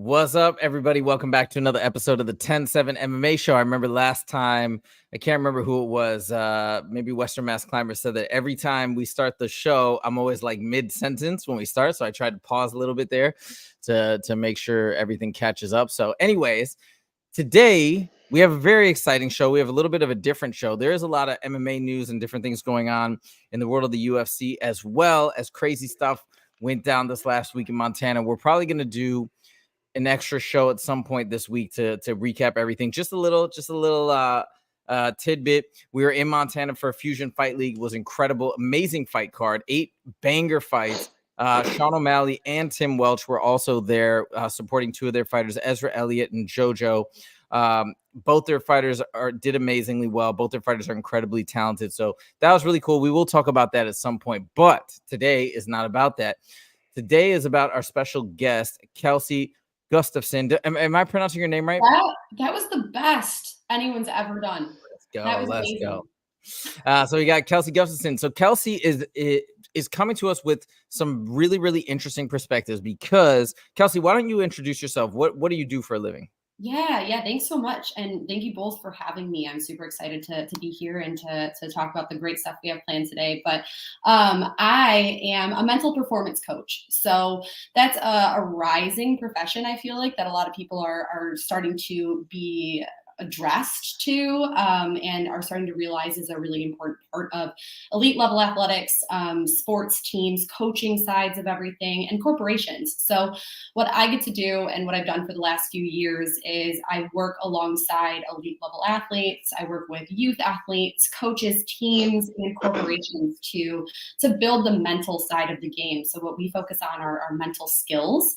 What's up, everybody? Welcome back to another episode of the 10-7 MMA Show. I remember last time, I can't remember who it was, maybe Western Mass Climber said that every time we start the show, I'm always like mid-sentence when we start, so I tried to pause a little bit there to make sure everything catches up. So anyways, today we have a very exciting show. We have a little bit of a different show. There is a lot of MMA news and different things going on in the world of the UFC, as well as crazy stuff went down this last week in Montana. We're probably going to do an extra show at some point this week to recap everything. Just a little tidbit. We were in Montana for a Fusion Fight League. It was incredible, amazing fight card, 8 banger fights. Sean O'Malley and Tim Welch were also there supporting 2 of their fighters, Ezra Elliott and JoJo. Both their fighters did amazingly well. Both their fighters are incredibly talented. So that was really cool. We will talk about that at some point, but today is not about that. Today is about our special guest, Kelsey Gustafson. Am I pronouncing your name right? That was the best anyone's ever done. Let's go. So we got Kelsey Gustafson. So Kelsey is coming to us with some really, really interesting perspectives because, Kelsey, why don't you introduce yourself? What do you do for a living? Yeah. Thanks so much. And thank you both for having me. I'm super excited to be here and to talk about the great stuff we have planned today. But I am a mental performance coach. So that's a rising profession, I feel like, that a lot of people are starting to be addressed to and are starting to realize is a really important part of elite level athletics, sports teams, coaching sides of everything, and corporations. So what I get to do and what I've done for the last few years is I work alongside elite level athletes. I work with youth athletes, coaches, teams, and corporations to build the mental side of the game. So what we focus on are mental skills.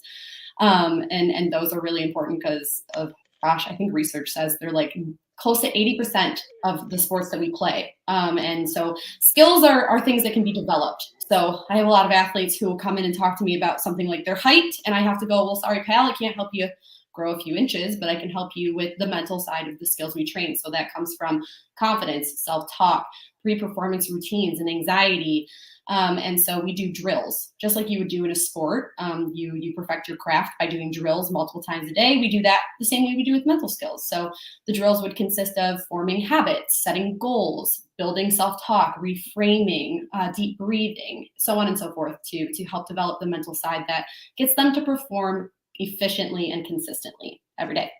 And those are really important because of I think research says they're like close to 80% of the sports that we play. And so skills are things that can be developed. So I have a lot of athletes who will come in and talk to me about something like their height. And I have to go, well, sorry, pal, I can't help you grow a few inches, but I can help you with the mental side of the skills we train. So that comes from confidence, self-talk, pre-performance routines, and anxiety. And so we do drills, just like you would do in a sport. You perfect your craft by doing drills multiple times a day. We do that the same way we do with mental skills. So the drills would consist of forming habits, setting goals, building self-talk, reframing, deep breathing, so on and so forth to help develop the mental side that gets them to perform efficiently and consistently every day.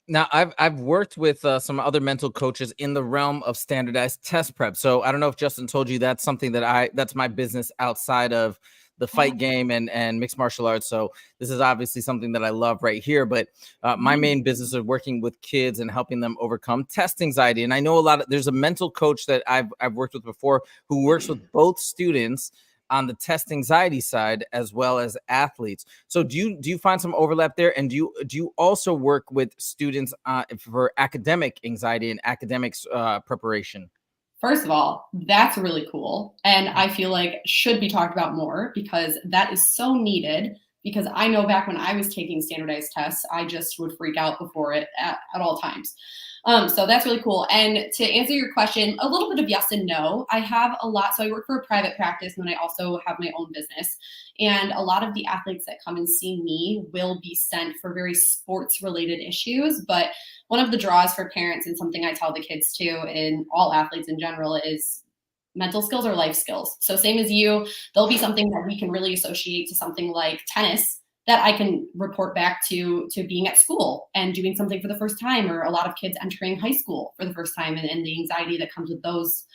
Now, I've worked with some other mental coaches in the realm of standardized test prep. So I don't know if Justin told you that's something that's my business outside of the fight game and mixed martial arts. So this is obviously something that I love right here. But my main business is working with kids and helping them overcome test anxiety. And I know there's a mental coach that I've worked with before who works with both students on the test anxiety side as well as athletes. So do you find some overlap there? And do you also work with students for academic anxiety and academics preparation? First of all, that's really cool. And I feel like should be talked about more because that is so needed. Because I know back when I was taking standardized tests, I just would freak out before it at all times. So that's really cool. And to answer your question, a little bit of yes and no. I have a lot. So I work for a private practice and then I also have my own business. And a lot of the athletes that come and see me will be sent for very sports related issues. But one of the draws for parents and something I tell the kids too, and all athletes in general, is mental skills are life skills. So same as you, there'll be something that we can really associate to something like tennis that I can report back to being at school and doing something for the first time, or a lot of kids entering high school for the first time and the anxiety that comes with those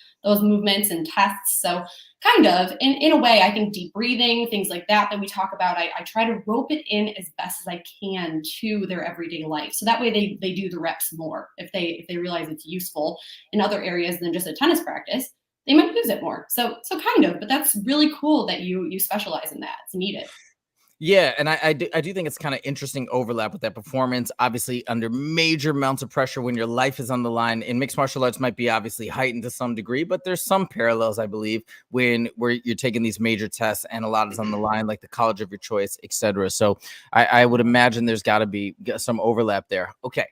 movements and tests. So kind of in a way, I think deep breathing, things like that we talk about, I try to rope it in as best as I can to their everyday life. So that way they do the reps more. If they realize it's useful in other areas than just a tennis practice, they might use it more. So kind of, but that's really cool that you specialize in that. It's needed. Yeah, and I do think it's kind of interesting overlap with that performance, obviously under major amounts of pressure when your life is on the line. In mixed martial arts might be obviously heightened to some degree, but there's some parallels, I believe, where you're taking these major tests and a lot is on the line, like the college of your choice, etc. So I would imagine there's got to be some overlap there. Okay,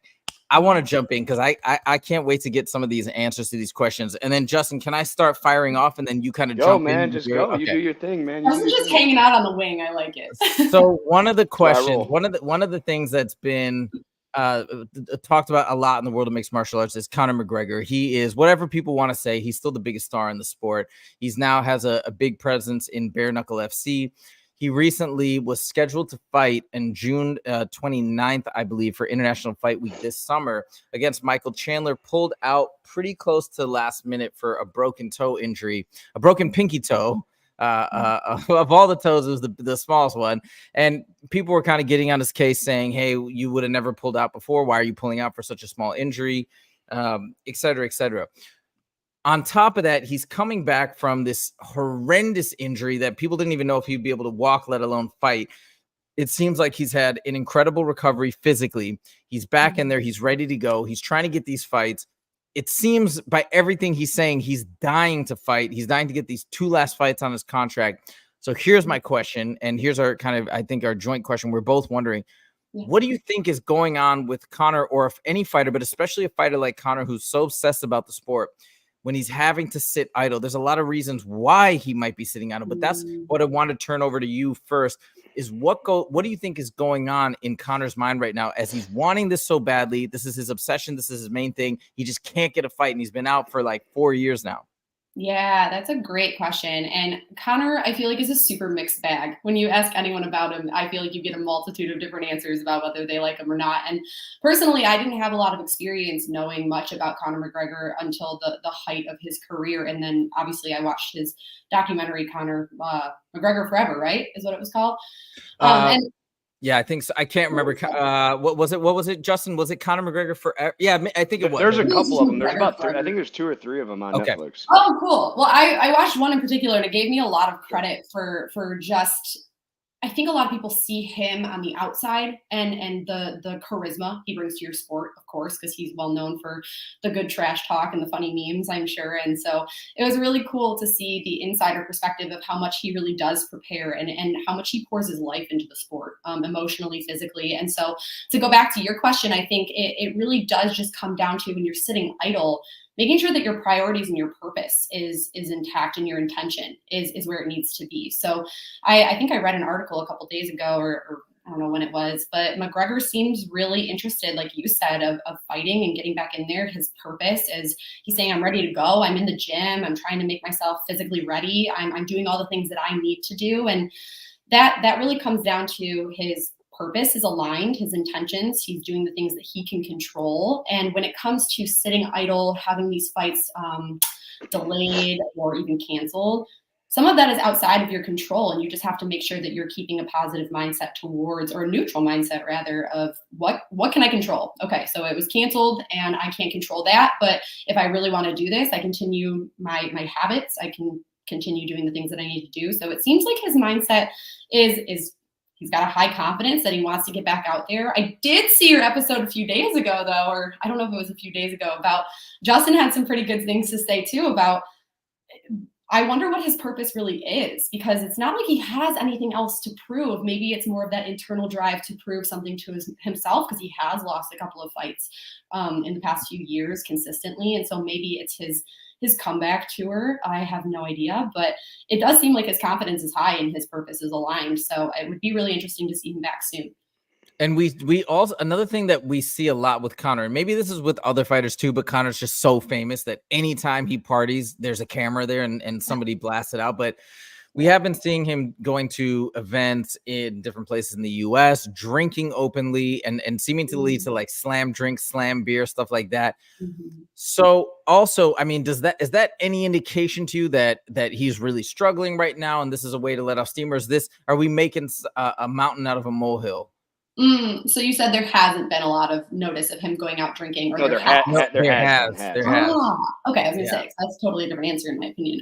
I want to jump in because I can't wait to get some of these answers to these questions. And then Justin, can I start firing off and then you kind of jump man, in? just go. Okay. You do your thing, man. Justin's just hanging out on the wing. I like it. So one of the questions, one of the things that's been talked about a lot in the world of mixed martial arts is Conor McGregor. He is, whatever people want to say, he's still the biggest star in the sport. He's now has a big presence in Bare Knuckle FC. He recently was scheduled to fight in June 29th, I believe, for International Fight Week this summer against Michael Chandler. Pulled out pretty close to the last minute for a broken toe injury, a broken pinky toe. Of all the toes, it was the smallest one. And people were kind of getting on his case saying, hey, you would have never pulled out before. Why are you pulling out for such a small injury? Et cetera, et cetera. On top of that, he's coming back from this horrendous injury that people didn't even know if he'd be able to walk, let alone fight. It seems like he's had an incredible recovery physically. He's back in there. He's ready to go. He's trying to get these fights. It seems by everything he's saying, he's dying to fight. He's dying to get these 2 last fights on his contract. So here's my question. And here's our kind of, I think, our joint question. We're both wondering, what do you think is going on with Conor, or if any fighter, but especially a fighter like Conor, who's so obsessed about the sport, when he's having to sit idle? There's a lot of reasons why he might be sitting idle, but that's what I want to turn over to you first, is what do you think is going on in Conor's mind right now as he's wanting this so badly? This is his obsession. This is his main thing. He just can't get a fight, and he's been out for like 4 years now. Yeah, that's a great question. And Conor, I feel like, is a super mixed bag. When you ask anyone about him, I feel like you get a multitude of different answers about whether they like him or not. And personally, I didn't have a lot of experience knowing much about Conor McGregor until the height of his career. And then obviously I watched his documentary, Conor McGregor Forever, right? Is what it was called. And yeah, I think so. I can't remember. What was it? What was it, Justin? Was it Conor McGregor Forever? Yeah, I think it was. There's a couple of them. There's about I think there's 2 or 3 of them on Netflix. Oh, cool. Well, I watched one in particular, and it gave me a lot of credit for just, I think a lot of people see him on the outside and the charisma he brings to your sport, of course, because he's well known for the good trash talk and the funny memes, I'm sure. And so it was really cool to see the insider perspective of how much he really does prepare and how much he pours his life into the sport, emotionally, physically. And so to go back to your question, I think it really does just come down to, when you're sitting idle, making sure that your priorities and your purpose is intact, and your intention is where it needs to be. So I think I read an article a couple days ago, or I don't know when it was, but McGregor seems really interested, like you said, of fighting and getting back in there. His purpose is, he's saying, I'm ready to go. I'm in the gym. I'm trying to make myself physically ready. I'm doing all the things that I need to do. And that really comes down to his purpose is aligned, his intentions, he's doing the things that he can control. And when it comes to sitting idle, having these fights delayed or even canceled, some of that is outside of your control, and you just have to make sure that you're keeping a positive mindset towards, or a neutral mindset rather, of what can I control? Okay, so it was canceled and I can't control that, but if I really want to do this, I continue my habits, I can continue doing the things that I need to do. So it seems like his mindset is he's got a high confidence that he wants to get back out there. I did see your episode a few days ago, though, or I don't know if it was a few days ago, about Justin had some pretty good things to say, too, about, I wonder what his purpose really is, because it's not like he has anything else to prove. Maybe it's more of that internal drive to prove something to himself, because he has lost a couple of fights in the past few years consistently. And so maybe it's his comeback tour. I have no idea, but it does seem like his confidence is high and his purpose is aligned. So it would be really interesting to see him back soon. And we also, another thing that we see a lot with Conor, and maybe this is with other fighters too, but Conor's just so famous that anytime he parties, there's a camera there and somebody blasts it out. But we have been seeing him going to events in different places in the US, drinking openly and seeming to lead to like slam drink, slam beer, stuff like that. So also, I mean, is that any indication to you that he's really struggling right now and this is a way to let off steam, or are we making a mountain out of a molehill? So you said there hasn't been a lot of notice of him going out drinking, or no, there has. Okay, I was gonna say that's totally a different answer in my opinion.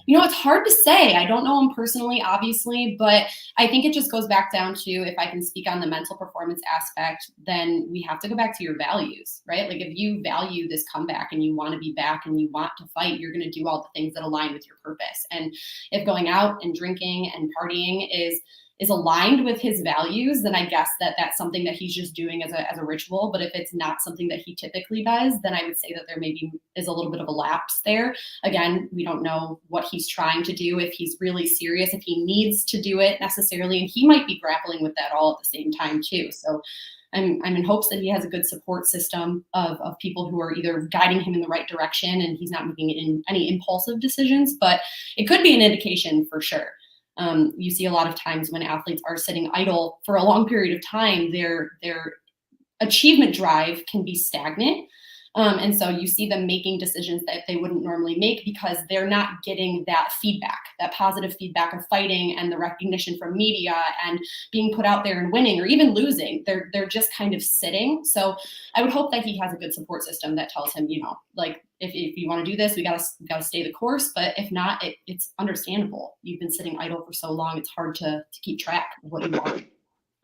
You know, it's hard to say. I don't know him personally, obviously, but I think it just goes back down to, if I can speak on the mental performance aspect, then we have to go back to your values, right? Like, if you value this comeback and you want to be back and you want to fight, you're going to do all the things that align with your purpose. And if going out and drinking and partying is is aligned with his values, then I guess that's something that he's just doing as a ritual. But if it's not something that he typically does, then I would say that there maybe is a little bit of a lapse there. Again, we don't know what he's trying to do, if he's really serious, if he needs to do it necessarily, and he might be grappling with that all at the same time too. So I'm in hopes that he has a good support system of people who are either guiding him in the right direction and he's not making any impulsive decisions, but it could be an indication for sure. You see a lot of times when athletes are sitting idle for a long period of time, their achievement drive can be stagnant. And so you see them making decisions that they wouldn't normally make because they're not getting that feedback, that positive feedback of fighting and the recognition from media and being put out there and winning or even losing. They're just kind of sitting. So I would hope that he has a good support system that tells him, like, if you want to do this, we gotta stay the course. But if not, it's understandable. You've been sitting idle for so long, it's hard to keep track of what you want.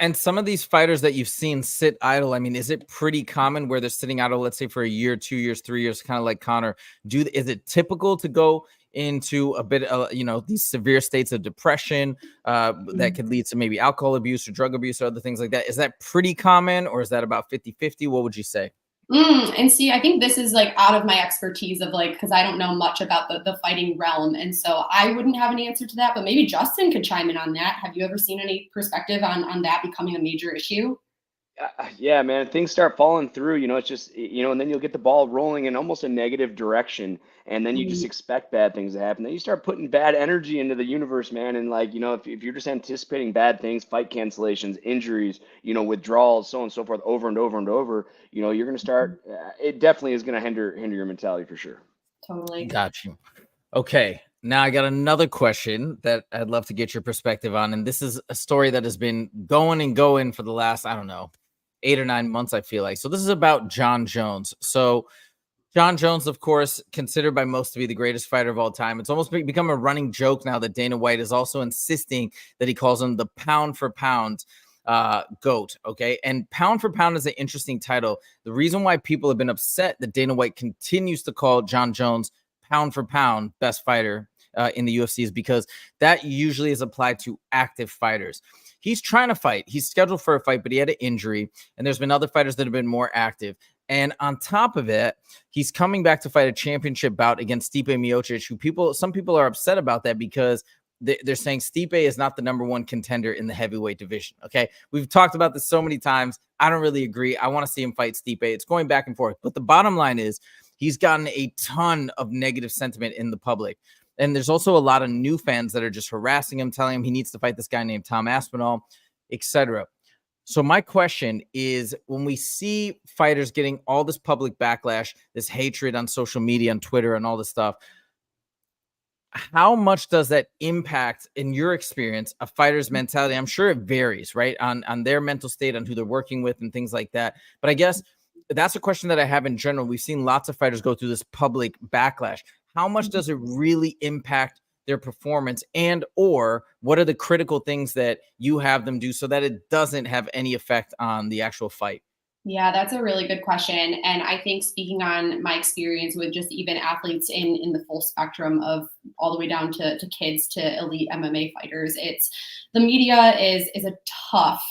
And some of these fighters that you've seen sit idle, I mean, is it pretty common where they're sitting idle, let's say for a year, 2 years, 3 years, kind of like Conor? Is it typical to go into a bit of, these severe states of depression that could lead to maybe alcohol abuse or drug abuse or other things like that? Is that pretty common, or is that about 50-50? What would you say? And see, I think this is like out of my expertise of because I don't know much about the fighting realm. And so I wouldn't have an answer to that, but maybe Justin could chime in on that. Have you ever seen any perspective on that becoming a major issue? Yeah, man, things start falling through, it's just, and then you'll get the ball rolling in almost a negative direction. And then you just expect bad things to happen. Then you start putting bad energy into the universe, man. And if you're just anticipating bad things, fight cancellations, injuries, withdrawals, so on and so forth, over and over and over, you're going to start, it definitely is going to hinder your mentality for sure. Totally. Got you. Okay. Now I got another question that I'd love to get your perspective on. And this is a story that has been going and going for the last, 8 or 9 months, I feel like. So this is about Jon Jones. So Jon Jones, of course, considered by most to be the greatest fighter of all time. It's almost become a running joke now that Dana White is also insisting that he calls him the pound for pound GOAT. Okay. And pound for pound is an interesting title. The reason why people have been upset that Dana White continues to call Jon Jones pound for pound best fighter in the UFC is because that usually is applied to active fighters. He's trying to fight. He's scheduled for a fight, but he had an injury. And there's been other fighters that have been more active. And on top of it, he's coming back to fight a championship bout against Stipe Miocic, who some people are upset about that because they're saying Stipe is not the number one contender in the heavyweight division. Okay. We've talked about this so many times. I don't really agree. I want to see him fight Stipe. It's going back and forth. But the bottom line is he's gotten a ton of negative sentiment in the public. And there's also a lot of new fans that are just harassing him, telling him he needs to fight this guy named Tom Aspinall, etc. So my question is, when we see fighters getting all this public backlash, this hatred on social media, on Twitter, and all this stuff, how much does that impact, in your experience, a fighter's mentality? I'm sure it varies, right, on their mental state, on who they're working with and things like that. But I guess that's a question that I have in general. We've seen lots of fighters go through this public backlash. How much does it really impact their performance, and or what are the critical things that you have them do so that it doesn't have any effect on the actual fight? Yeah, that's a really good question. And I think, speaking on my experience with just even athletes in the full spectrum of all the way down to kids to elite MMA fighters, the media is a tough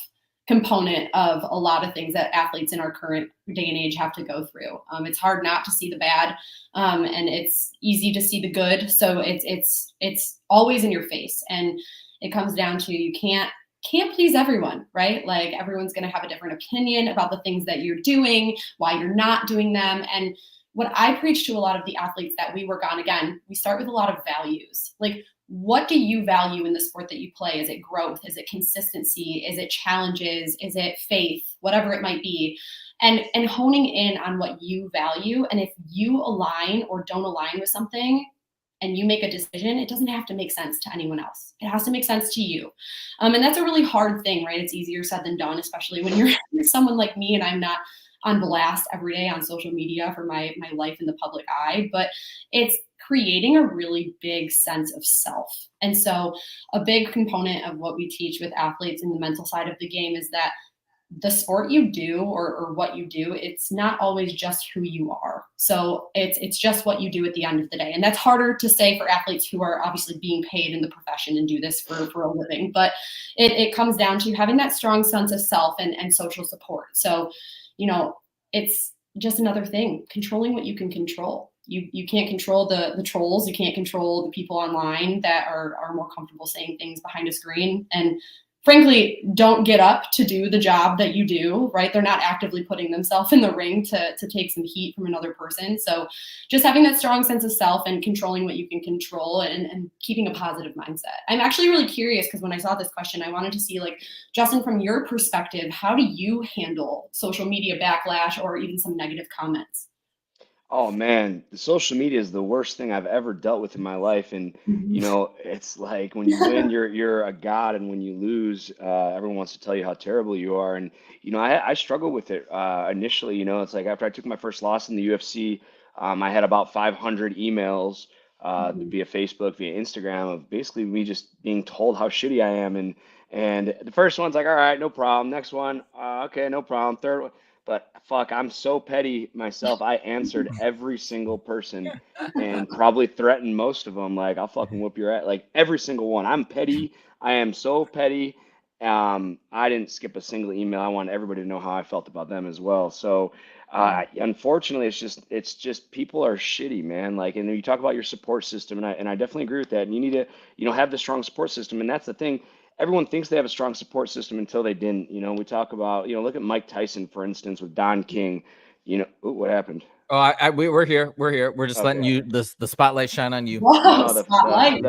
component of a lot of things that athletes in our current day and age have to go through. It's hard not to see the bad, and it's easy to see the good. So it's always in your face, and it comes down to you can't please everyone, right? Like, everyone's going to have a different opinion about the things that you're doing, why you're not doing them. And what I preach to a lot of the athletes that we work on, again, we start with a lot of values. Like, what do you value in the sport that you play? Is it growth? Is it consistency? Is it challenges? Is it faith? Whatever it might be. And honing in on what you value. And if you align or don't align with something and you make a decision, it doesn't have to make sense to anyone else. It has to make sense to you. And that's a really hard thing, right? It's easier said than done, especially when you're someone like me and I'm not on blast every day on social media for my life in the public eye. But it's creating a really big sense of self. And so a big component of what we teach with athletes in the mental side of the game is that the sport you do or what you do, it's not always just who you are. So it's just what you do at the end of the day. And that's harder to say for athletes who are obviously being paid in the profession and do this for a living. But it comes down to having that strong sense of self and social support. So, it's just another thing, controlling what you can control. You can't control the trolls. You can't control the people online that are more comfortable saying things behind a screen and frankly don't get up to do the job that you do, right? They're not actively putting themselves in the ring to take some heat from another person. So just having that strong sense of self and controlling what you can control and keeping a positive mindset. I'm actually really curious because when I saw this question, I wanted to see, like, Justin, from your perspective, how do you handle social media backlash or even some negative comments? Oh man, the social media is the worst thing I've ever dealt with in my life. And it's like when you win, you're a god, and when you lose, everyone wants to tell you how terrible you are. And I struggled with it initially. It's like after I took my first loss in the UFC, I had about 500 emails via Facebook, via Instagram, of basically me just being told how shitty I am. And the first one's like, all right, no problem. Next one, okay, no problem. Third one. But fuck, I'm so petty myself. I answered every single person and probably threatened most of them. Like, I'll fucking whoop your ass. Like, every single one. I'm petty. I am so petty. I didn't skip a single email. I want everybody to know how I felt about them as well. So, unfortunately, it's just people are shitty, man. Like, and you talk about your support system, and I definitely agree with that. And you need to, have the strong support system. And that's the thing. Everyone thinks they have a strong support system until they didn't. We talk about, look at Mike Tyson, for instance, with Don King. Ooh, what happened? Oh, we're here. We're here. We're just letting you the spotlight shine on you. Whoa, No, spotlight.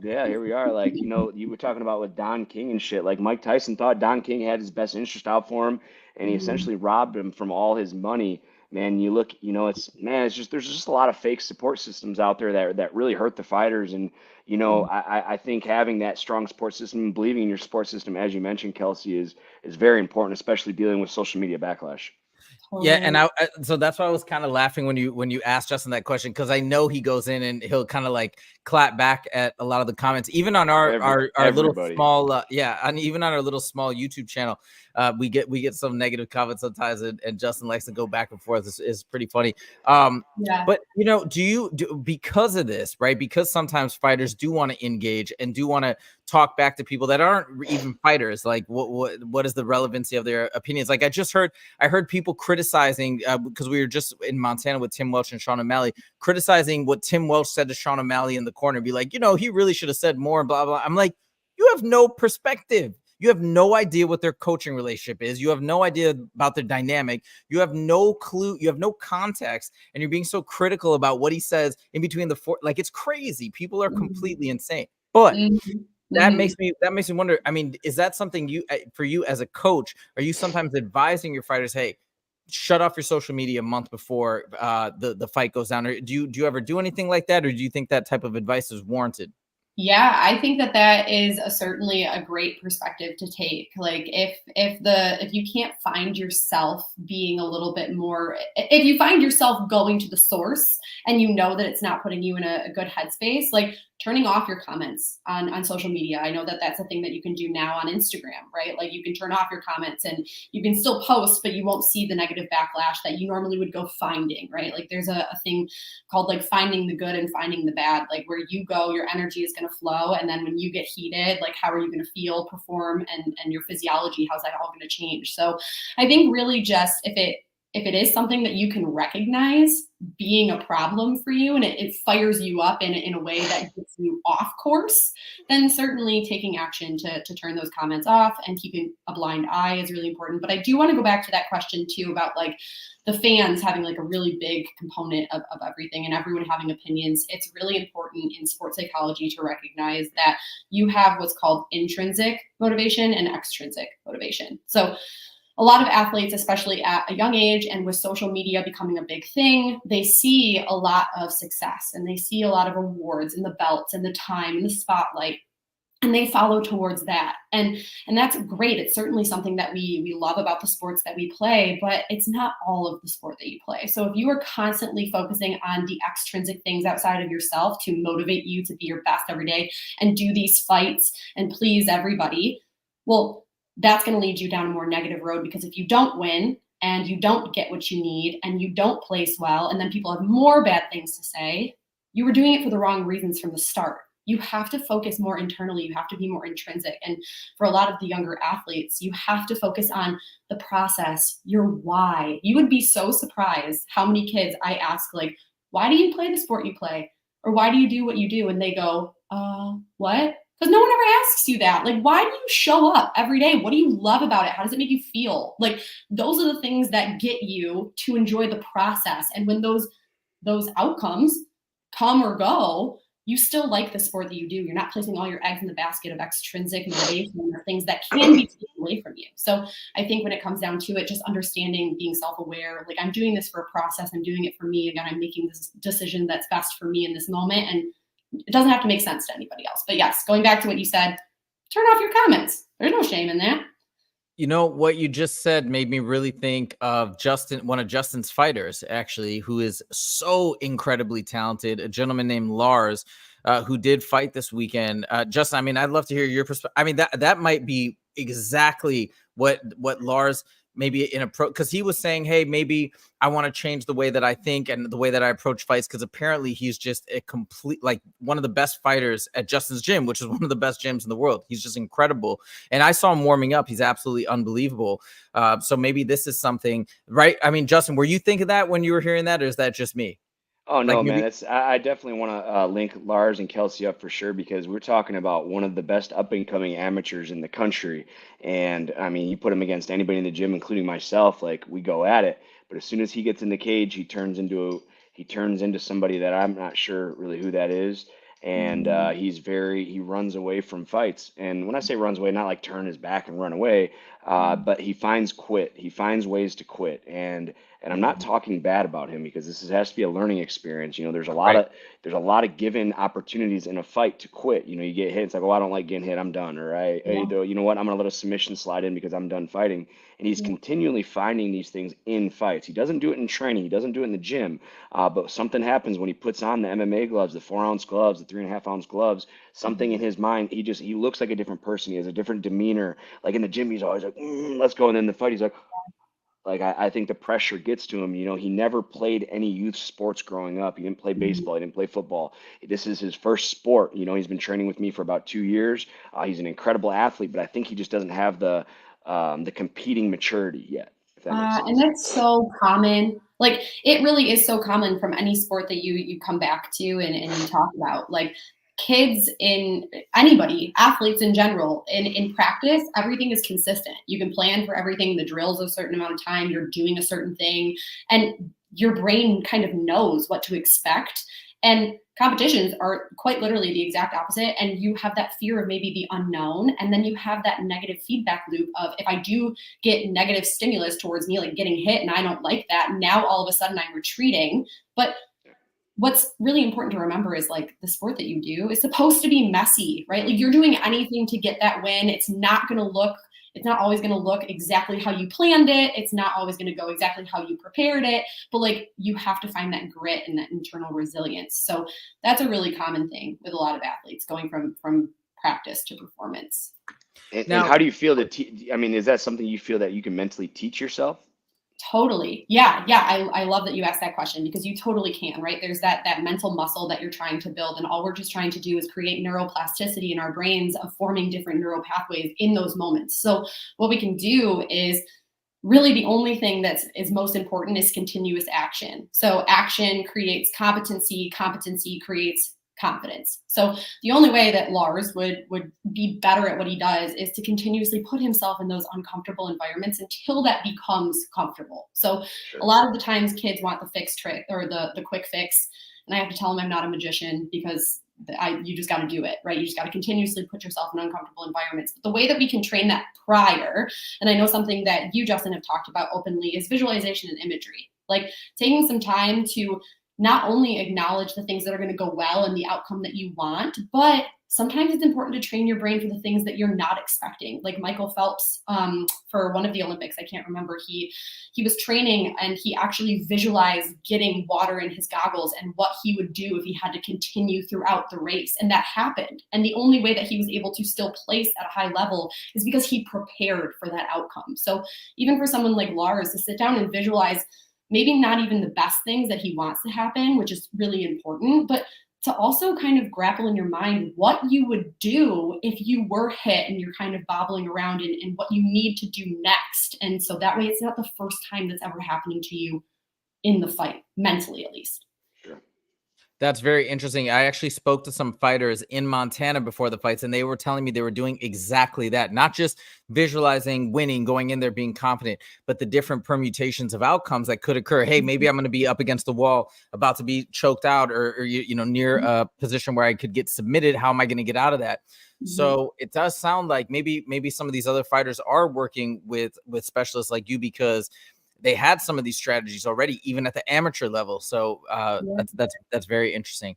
yeah, here we are. Like, you were talking about with Don King and shit. Like, Mike Tyson thought Don King had his best interest out for him, and he essentially robbed him from all his money. Man, you look, it's just there's just a lot of fake support systems out there that really hurt the fighters. And I think having that strong support system and believing in your support system, as you mentioned, Kelsey, is very important, especially dealing with social media backlash. Yeah, and so that's why I was kind of laughing when you asked Justin that question, because I know he goes in and he'll kind of like clap back at a lot of the comments, even on our little small and even on our little small YouTube channel. We get some negative comments sometimes, and Justin likes to go back and forth. It's pretty funny. But do you because of this, right? Because sometimes fighters do want to engage and do want to talk back to people that aren't even fighters. Like, what is the relevancy of their opinions? Like, I heard people criticizing, because we were just in Montana with Tim Welch and Sean O'Malley, criticizing what Tim Welch said to Sean O'Malley in the corner, be like, he really should have said more, blah, blah. I'm like, you have no perspective. You have no idea what their coaching relationship is. You have no idea about their dynamic. You have no clue. You have no context. And you're being so critical about what he says in between the four. Like, it's crazy. People are completely insane. But that makes me wonder, I mean, is that something for you as a coach, are you sometimes advising your fighters, hey, shut off your social media a month before the fight goes down? Or do you ever do anything like that? Or do you think that type of advice is warranted? Yeah, I think that is certainly a great perspective to take. Like, if you can't find yourself being a little bit more, if you find yourself going to the source and you know that it's not putting you in a good headspace, like turning off your comments on social media. I know that that's a thing that you can do now on Instagram, right? Like, you can turn off your comments and you can still post, but you won't see the negative backlash that you normally would go finding, right? Like, there's a thing called like finding the good and finding the bad. Like, where you go, your energy is going to flow. And then when you get heated, like, how are you going to feel, perform, and your physiology, how's that all going to change? So I think really just if it is something that you can recognize being a problem for you and it fires you up in a way that gets you off course, then certainly taking action to turn those comments off and keeping a blind eye is really important. But I do want to go back to that question too about like the fans having like a really big component of everything and everyone having opinions. It's really important in sports psychology to recognize that you have what's called intrinsic motivation and extrinsic motivation. So a lot of athletes, especially at a young age and with social media becoming a big thing, they see a lot of success and they see a lot of awards and the belts and the time and the spotlight, and they follow towards that. And that's great. It's certainly something that we love about the sports that we play, but it's not all of the sport that you play. So if you are constantly focusing on the extrinsic things outside of yourself to motivate you to be your best every day and do these fights and please everybody, well, that's going to lead you down a more negative road, because if you don't win and you don't get what you need and you don't place well, and then people have more bad things to say, you were doing it for the wrong reasons from the start. You have to focus more internally. You have to be more intrinsic. And for a lot of the younger athletes, you have to focus on the process, your why. You would be so surprised how many kids I ask, like, why do you play the sport you play? Or why do you do what you do? And they go, what? Because no one ever asks you that. Like, why do you show up every day? What do you love about it? How does it make you feel? Like, those are the things that get you to enjoy the process. And when those outcomes come or go, you still like the sport that you do. You're not placing all your eggs in the basket of extrinsic motivation or things that can be taken away from you. So I think when it comes down to it, just understanding, being self-aware, like, I'm doing this for a process. I'm doing it for me. Again, I'm making this decision that's best for me in this moment. And it doesn't have to make sense to anybody else. But yes, going back to what you said, turn off your comments. There's no shame in that. You know, what you just said made me really think of Justin, one of Justin's fighters, actually, who is so incredibly talented, a gentleman named Lars, who did fight this weekend. Justin, I mean, I'd love to hear your perspective. I mean, that might be exactly what Lars maybe in approach, because he was saying, hey, maybe I want to change the way that I think and the way that I approach fights, because apparently he's just a complete, like, one of the best fighters at Justin's gym, which is one of the best gyms in the world. He's just incredible. And I saw him warming up. He's absolutely unbelievable. So maybe this is something, right? I mean, Justin, were you thinking that when you were hearing that, or is that just me? Oh no, Like, maybe, man, I definitely want to link Lars and Kelsey up for sure, because we're talking about one of the best up and coming amateurs in the country. And I mean, you put him against anybody in the gym, including myself, like, we go at it. But as soon as he gets in the cage, he turns into somebody that I'm not sure really who that is. And he runs away from fights. And when I say runs away, not like turn his back and run away, but he finds ways to quit. And I'm not talking bad about him, because has to be a learning experience. You know, there's a lot of given opportunities in a fight to quit. You know, you get hit, it's like, oh, I don't like getting hit, I'm done. Or you know what, I'm gonna let a submission slide in because I'm done fighting. And he's continually finding these things in fights. He doesn't do it in training, he doesn't do it in the gym. But something happens when he puts on the MMA gloves, the 4-ounce gloves, the 3.5-ounce gloves. Something in his mind, he looks like a different person. He has a different demeanor. Like in the gym, he's always like, let's go. And then in the fight, he's like, I think the pressure gets to him. You know, he never played any youth sports growing up. He didn't play baseball. He didn't play football. This is his first sport. You know, he's been training with me for about 2 years. He's an incredible athlete, but I think he just doesn't have the competing maturity yet, if that makes sense. And that's so common. Like, it really is so common from any sport that you come back to and you talk about. Like, kids, athletes in general, in practice, everything is consistent. You can plan for everything. The drill's a certain amount of time, you're doing a certain thing, and your brain kind of knows what to expect. And competitions are quite literally the exact opposite. And you have that fear of maybe the unknown. And then you have that negative feedback loop of, if I do get negative stimulus towards me, like getting hit, and I don't like that, now all of a sudden I'm retreating. But what's really important to remember is, like, the sport that you do is supposed to be messy, right? Like, you're doing anything to get that win. It's not always going to look exactly how you planned it. It's not always going to go exactly how you prepared it, but, like, you have to find that grit and that internal resilience. So that's a really common thing with a lot of athletes, going from practice to performance. And how do you feel that, is that something you feel that you can mentally teach yourself? Totally. Yeah. I love that you asked that question, because you totally can, right? There's that mental muscle that you're trying to build. And all we're just trying to do is create neuroplasticity in our brains of forming different neural pathways in those moments. So what we can do is, really, the only thing that is most important is continuous action. So action creates competency creates confidence. So the only way that Lars would be better at what he does is to continuously put himself in those uncomfortable environments until that becomes comfortable. So a lot of the times kids want the fix trick or the quick fix. And I have to tell them I'm not a magician, because you just got to do it, right? You just got to continuously put yourself in uncomfortable environments. But the way that we can train that prior, and I know something that you, Justin, have talked about openly, is visualization and imagery. Like, taking some time to not only acknowledge the things that are going to go well and the outcome that you want, but sometimes it's important to train your brain for the things that you're not expecting. Like Michael Phelps, for one of the Olympics, I can't remember, he was training and he actually visualized getting water in his goggles and what he would do if he had to continue throughout the race. And that happened. And the only way that he was able to still place at a high level is because he prepared for that outcome. So even for someone like Lars to sit down and visualize maybe not even the best things that he wants to happen, which is really important, but to also kind of grapple in your mind what you would do if you were hit and you're kind of bobbling around and what you need to do next. And so that way it's not the first time that's ever happening to you in the fight, mentally at least. Sure. That's very interesting. I actually spoke to some fighters in Montana before the fights, and they were telling me they were doing exactly that. Not just visualizing winning, going in there being confident, but the different permutations of outcomes that could occur. Hey, maybe I'm going to be up against the wall, about to be choked out, or you know, near a position where I could get submitted. How am I going to get out of that? So it does sound like maybe some of these other fighters are working with specialists like you, because they had some of these strategies already, even at the amateur level. So that's very interesting.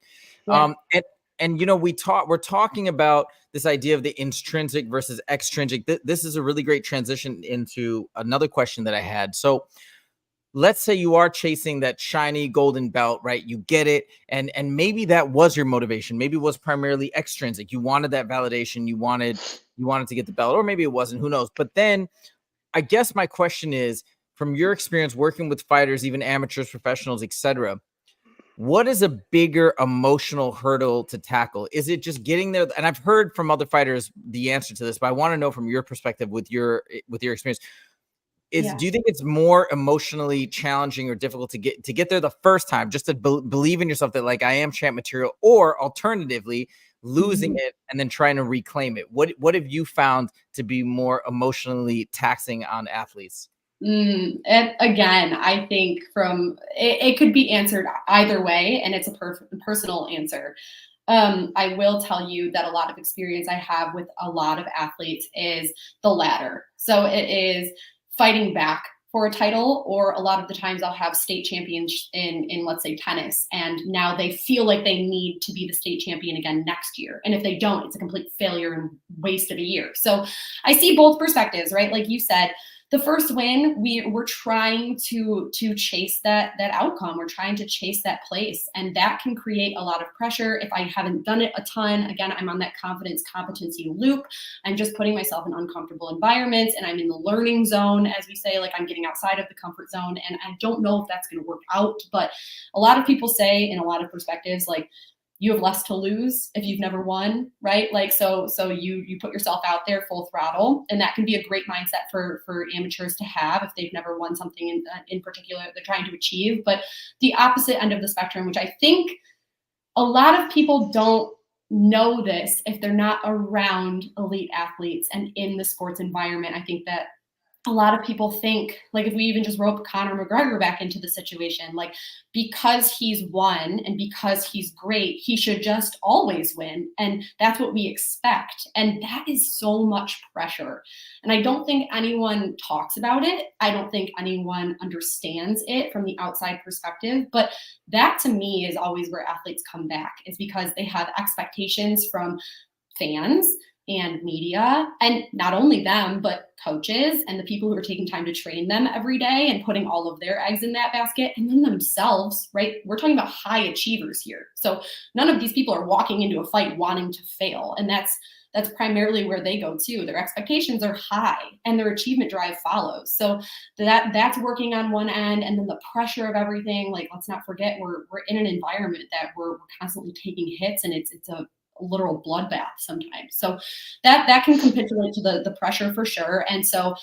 Yeah. And you know, we're talking about this idea of the intrinsic versus extrinsic. This is a really great transition into another question that I had. So let's say you are chasing that shiny golden belt, right? You get it. And maybe that was your motivation. Maybe it was primarily extrinsic. You wanted that validation. You wanted to get the belt, or maybe it wasn't, who knows? But then I guess my question is, from your experience working with fighters, even amateurs, professionals, etc., what is a bigger emotional hurdle to tackle? Is it just getting there? And I've heard from other fighters the answer to this, but I want to know from your perspective, with your experience, do you think it's more emotionally challenging or difficult to get there the first time, just to believe in yourself that, like, I am champ material, or alternatively losing it and then trying to reclaim it? What have you found to be more emotionally taxing on athletes? And again, I think it could be answered either way, and it's a personal answer. I will tell you that a lot of experience I have with a lot of athletes is the latter. So it is fighting back for a title, or a lot of the times I'll have state champions in let's say tennis, and now they feel like they need to be the state champion again next year. And if they don't, it's a complete failure and waste of a year. So I see both perspectives, right? Like you said, the first win, we're trying to chase that outcome. We're trying to chase that place. And that can create a lot of pressure. If I haven't done it a ton, again, I'm on that confidence competency loop. I'm just putting myself in uncomfortable environments, and I'm in the learning zone, as we say, like I'm getting outside of the comfort zone. And I don't know if that's going to work out. But a lot of people say, in a lot of perspectives, like, you have less to lose if you've never won, right? Like, so you put yourself out there full throttle, and that can be a great mindset for amateurs to have if they've never won something in particular they're trying to achieve. But the opposite end of the spectrum, which I think a lot of people don't know this if they're not around elite athletes and in the sports environment. I think that a lot of people think, like, if we even just rope Conor McGregor back into the situation, like, because he's won and because he's great, he should just always win. And that's what we expect. And that is so much pressure. And I don't think anyone talks about it. I don't think anyone understands it from the outside perspective. But that, to me, is always where athletes come back, is because they have expectations from fans and media, and not only them, but coaches and the people who are taking time to train them every day and putting all of their eggs in that basket, and then themselves, right? We're talking about high achievers here. So none of these people are walking into a fight wanting to fail. And that's primarily where they go to. Their expectations are high and their achievement drive follows. So that's working on one end, and then the pressure of everything. Like, let's not forget, we're in an environment that we're constantly taking hits, and it's a literal bloodbath sometimes. So that can capitulate to the pressure for sure. And so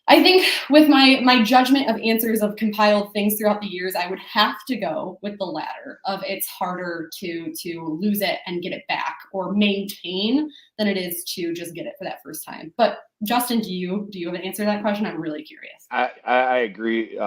I think with my judgment of answers of compiled things throughout the years, I would have to go with the latter of it's harder to lose it and get it back or maintain than it is to just get it for that first time. But Justin, do you have an answer to that question? I'm really curious. I agree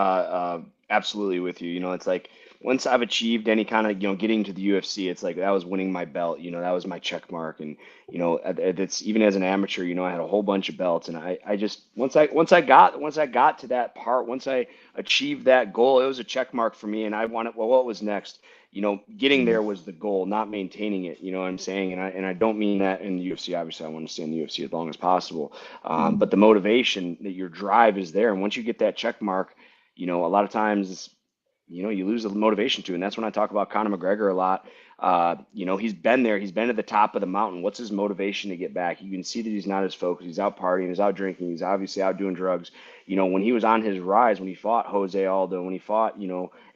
absolutely with you. You know, it's like, once I've achieved any kind of, getting to the UFC, it's like that was winning my belt. That was my check mark. And that's even as an amateur. I had a whole bunch of belts, and I just once I got to that part, once I achieved that goal, it was a check mark for me. And I wanted, well, what was next? Getting there was the goal, not maintaining it. You know what I'm saying? And I don't mean that in the UFC. Obviously, I want to stay in the UFC as long as possible. But the motivation, that your drive is there, and once you get that check mark, a lot of times, you lose the motivation to. And that's when I talk about Conor McGregor a lot. He's been there. He's been at the top of the mountain. What's his motivation to get back? You can see that he's not as focused. He's out partying. He's out drinking. He's obviously out doing drugs. When he was on his rise, when he fought Jose Aldo, when he fought,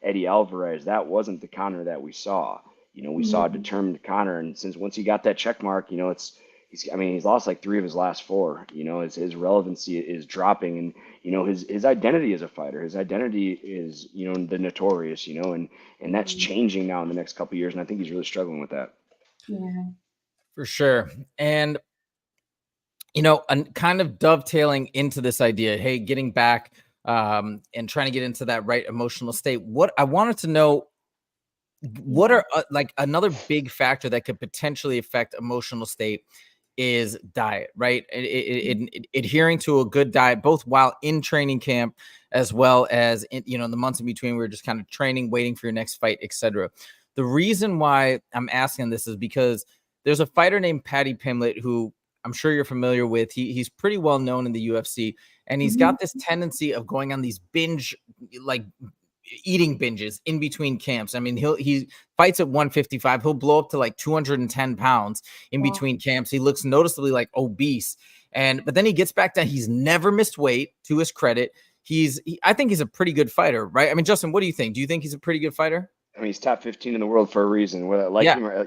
Eddie Alvarez, that wasn't the Conor that we saw. We saw a determined Conor. And once he got that check mark, he's lost like 3 of his last 4. His relevancy is dropping, and his identity as a fighter, his identity is the notorious, and that's changing now in the next couple of years, and I think he's really struggling with that. Yeah, For sure. And and kind of dovetailing into this idea, hey, getting back and trying to get into that right emotional state. What I wanted to know, what are like another big factor that could potentially affect emotional state is diet, right? Adhering to a good diet, both while in training camp as well as in, the months in between, we're just kind of training, waiting for your next fight, etc. The reason why I'm asking this is because there's a fighter named Paddy Pimblett who I'm sure you're familiar with. He's pretty well known in the UFC, and he's got this tendency of going on these binge, like eating binges in between camps. I mean, he fights at 155. He'll blow up to like 210 pounds in between camps. He looks noticeably like obese. But then he gets back down. He's never missed weight, to his credit. I think he's a pretty good fighter, right? I mean, Justin, what do you think? Do you think he's a pretty good fighter? I mean, he's top 15 in the world for a reason. Whether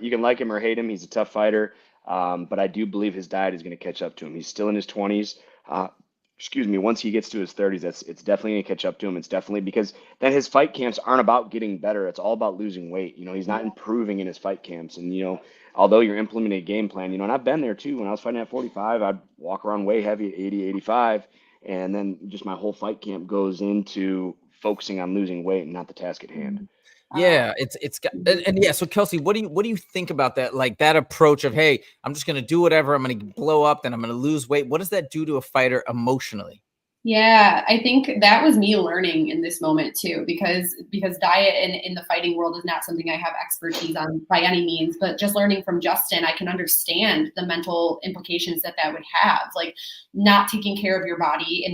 you can like him or hate him, he's a tough fighter. But I do believe his diet is going to catch up to him. He's still in his 20s. Once he gets to his 30s, it's definitely going to catch up to him. It's definitely because then his fight camps aren't about getting better. It's all about losing weight. He's not improving in his fight camps. And, although you're implementing a game plan, and I've been there too. When I was fighting at 45, I'd walk around way heavy at 80, 85. And then just my whole fight camp goes into focusing on losing weight and not the task at hand. Yeah, it's got, and yeah. So Kelsey, what do you think about that? Like that approach of, hey, I'm just going to do whatever. I'm going to blow up, then I'm going to lose weight. What does that do to a fighter emotionally? Yeah, I think that was me learning in this moment too, because diet in the fighting world is not something I have expertise on by any means, but just learning from Justin, I can understand the mental implications that would have, like not taking care of your body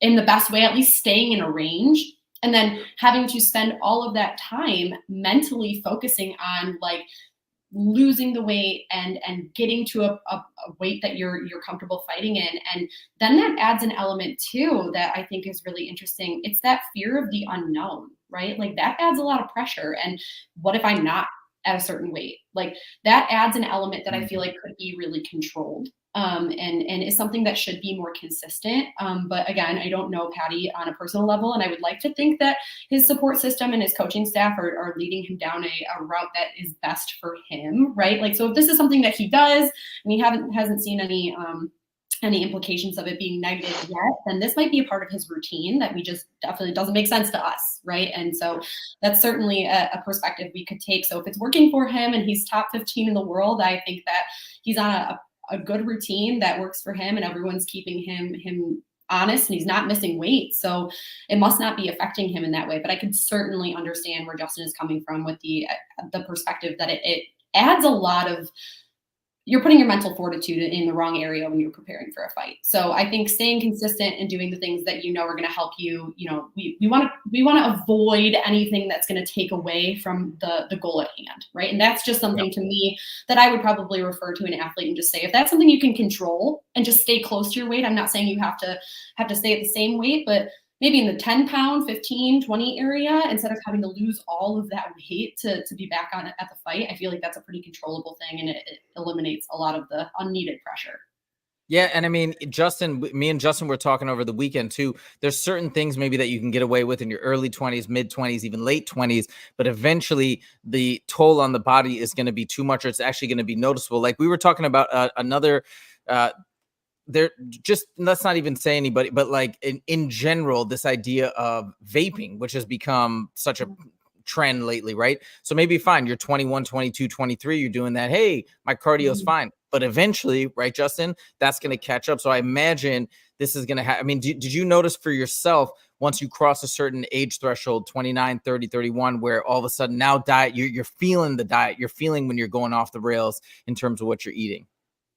in the best way, at least staying in a range. And then having to spend all of that time mentally focusing on like losing the weight and getting to a weight that you're comfortable fighting in. And then that adds an element too that I think is really interesting. It's that fear of the unknown, right? Like that adds a lot of pressure. And what if I'm not at a certain weight? Like that adds an element that I feel like could be really controlled. And is something that should be more consistent. But again, I don't know Paddy on a personal level, and I would like to think that his support system and his coaching staff are leading him down a route that is best for him, right? Like, so if this is something that he does, and he hasn't seen any implications of it being negative yet, then this might be a part of his routine that we just definitely doesn't make sense to us, right? And so that's certainly a perspective we could take. So if it's working for him and he's top 15 in the world, I think that he's on a good routine that works for him and everyone's keeping him honest and he's not missing weight. So it must not be affecting him in that way. But I can certainly understand where Justin is coming from with the perspective that it adds a lot of, you're putting your mental fortitude in the wrong area when you're preparing for a fight. So I think staying consistent and doing the things that are going to help you, we want to avoid anything that's going to take away from the goal at hand, right? And that's just something to me that I would probably refer to an athlete and just say, if that's something you can control and just stay close to your weight, I'm not saying you have to stay at the same weight, but maybe in the 10 pound, 15, 20 area, instead of having to lose all of that weight to be back on it at the fight, I feel like that's a pretty controllable thing and it eliminates a lot of the unneeded pressure. Yeah. And I mean, me and Justin were talking over the weekend too. There's certain things maybe that you can get away with in your early 20s, mid 20s, even late 20s, but eventually the toll on the body is going to be too much, or it's actually going to be noticeable. Like we were talking about another, let's not even say anybody, but like in general, this idea of vaping, which has become such a trend lately, right? So maybe fine, you're 21, 22, 23, you're doing that. Hey, my cardio's fine. But eventually, right, Justin, that's going to catch up. So I imagine this is going to happen. I mean, did you notice for yourself once you cross a certain age threshold, 29, 30, 31, where all of a sudden now diet, you're feeling the diet, you're feeling when you're going off the rails in terms of what you're eating?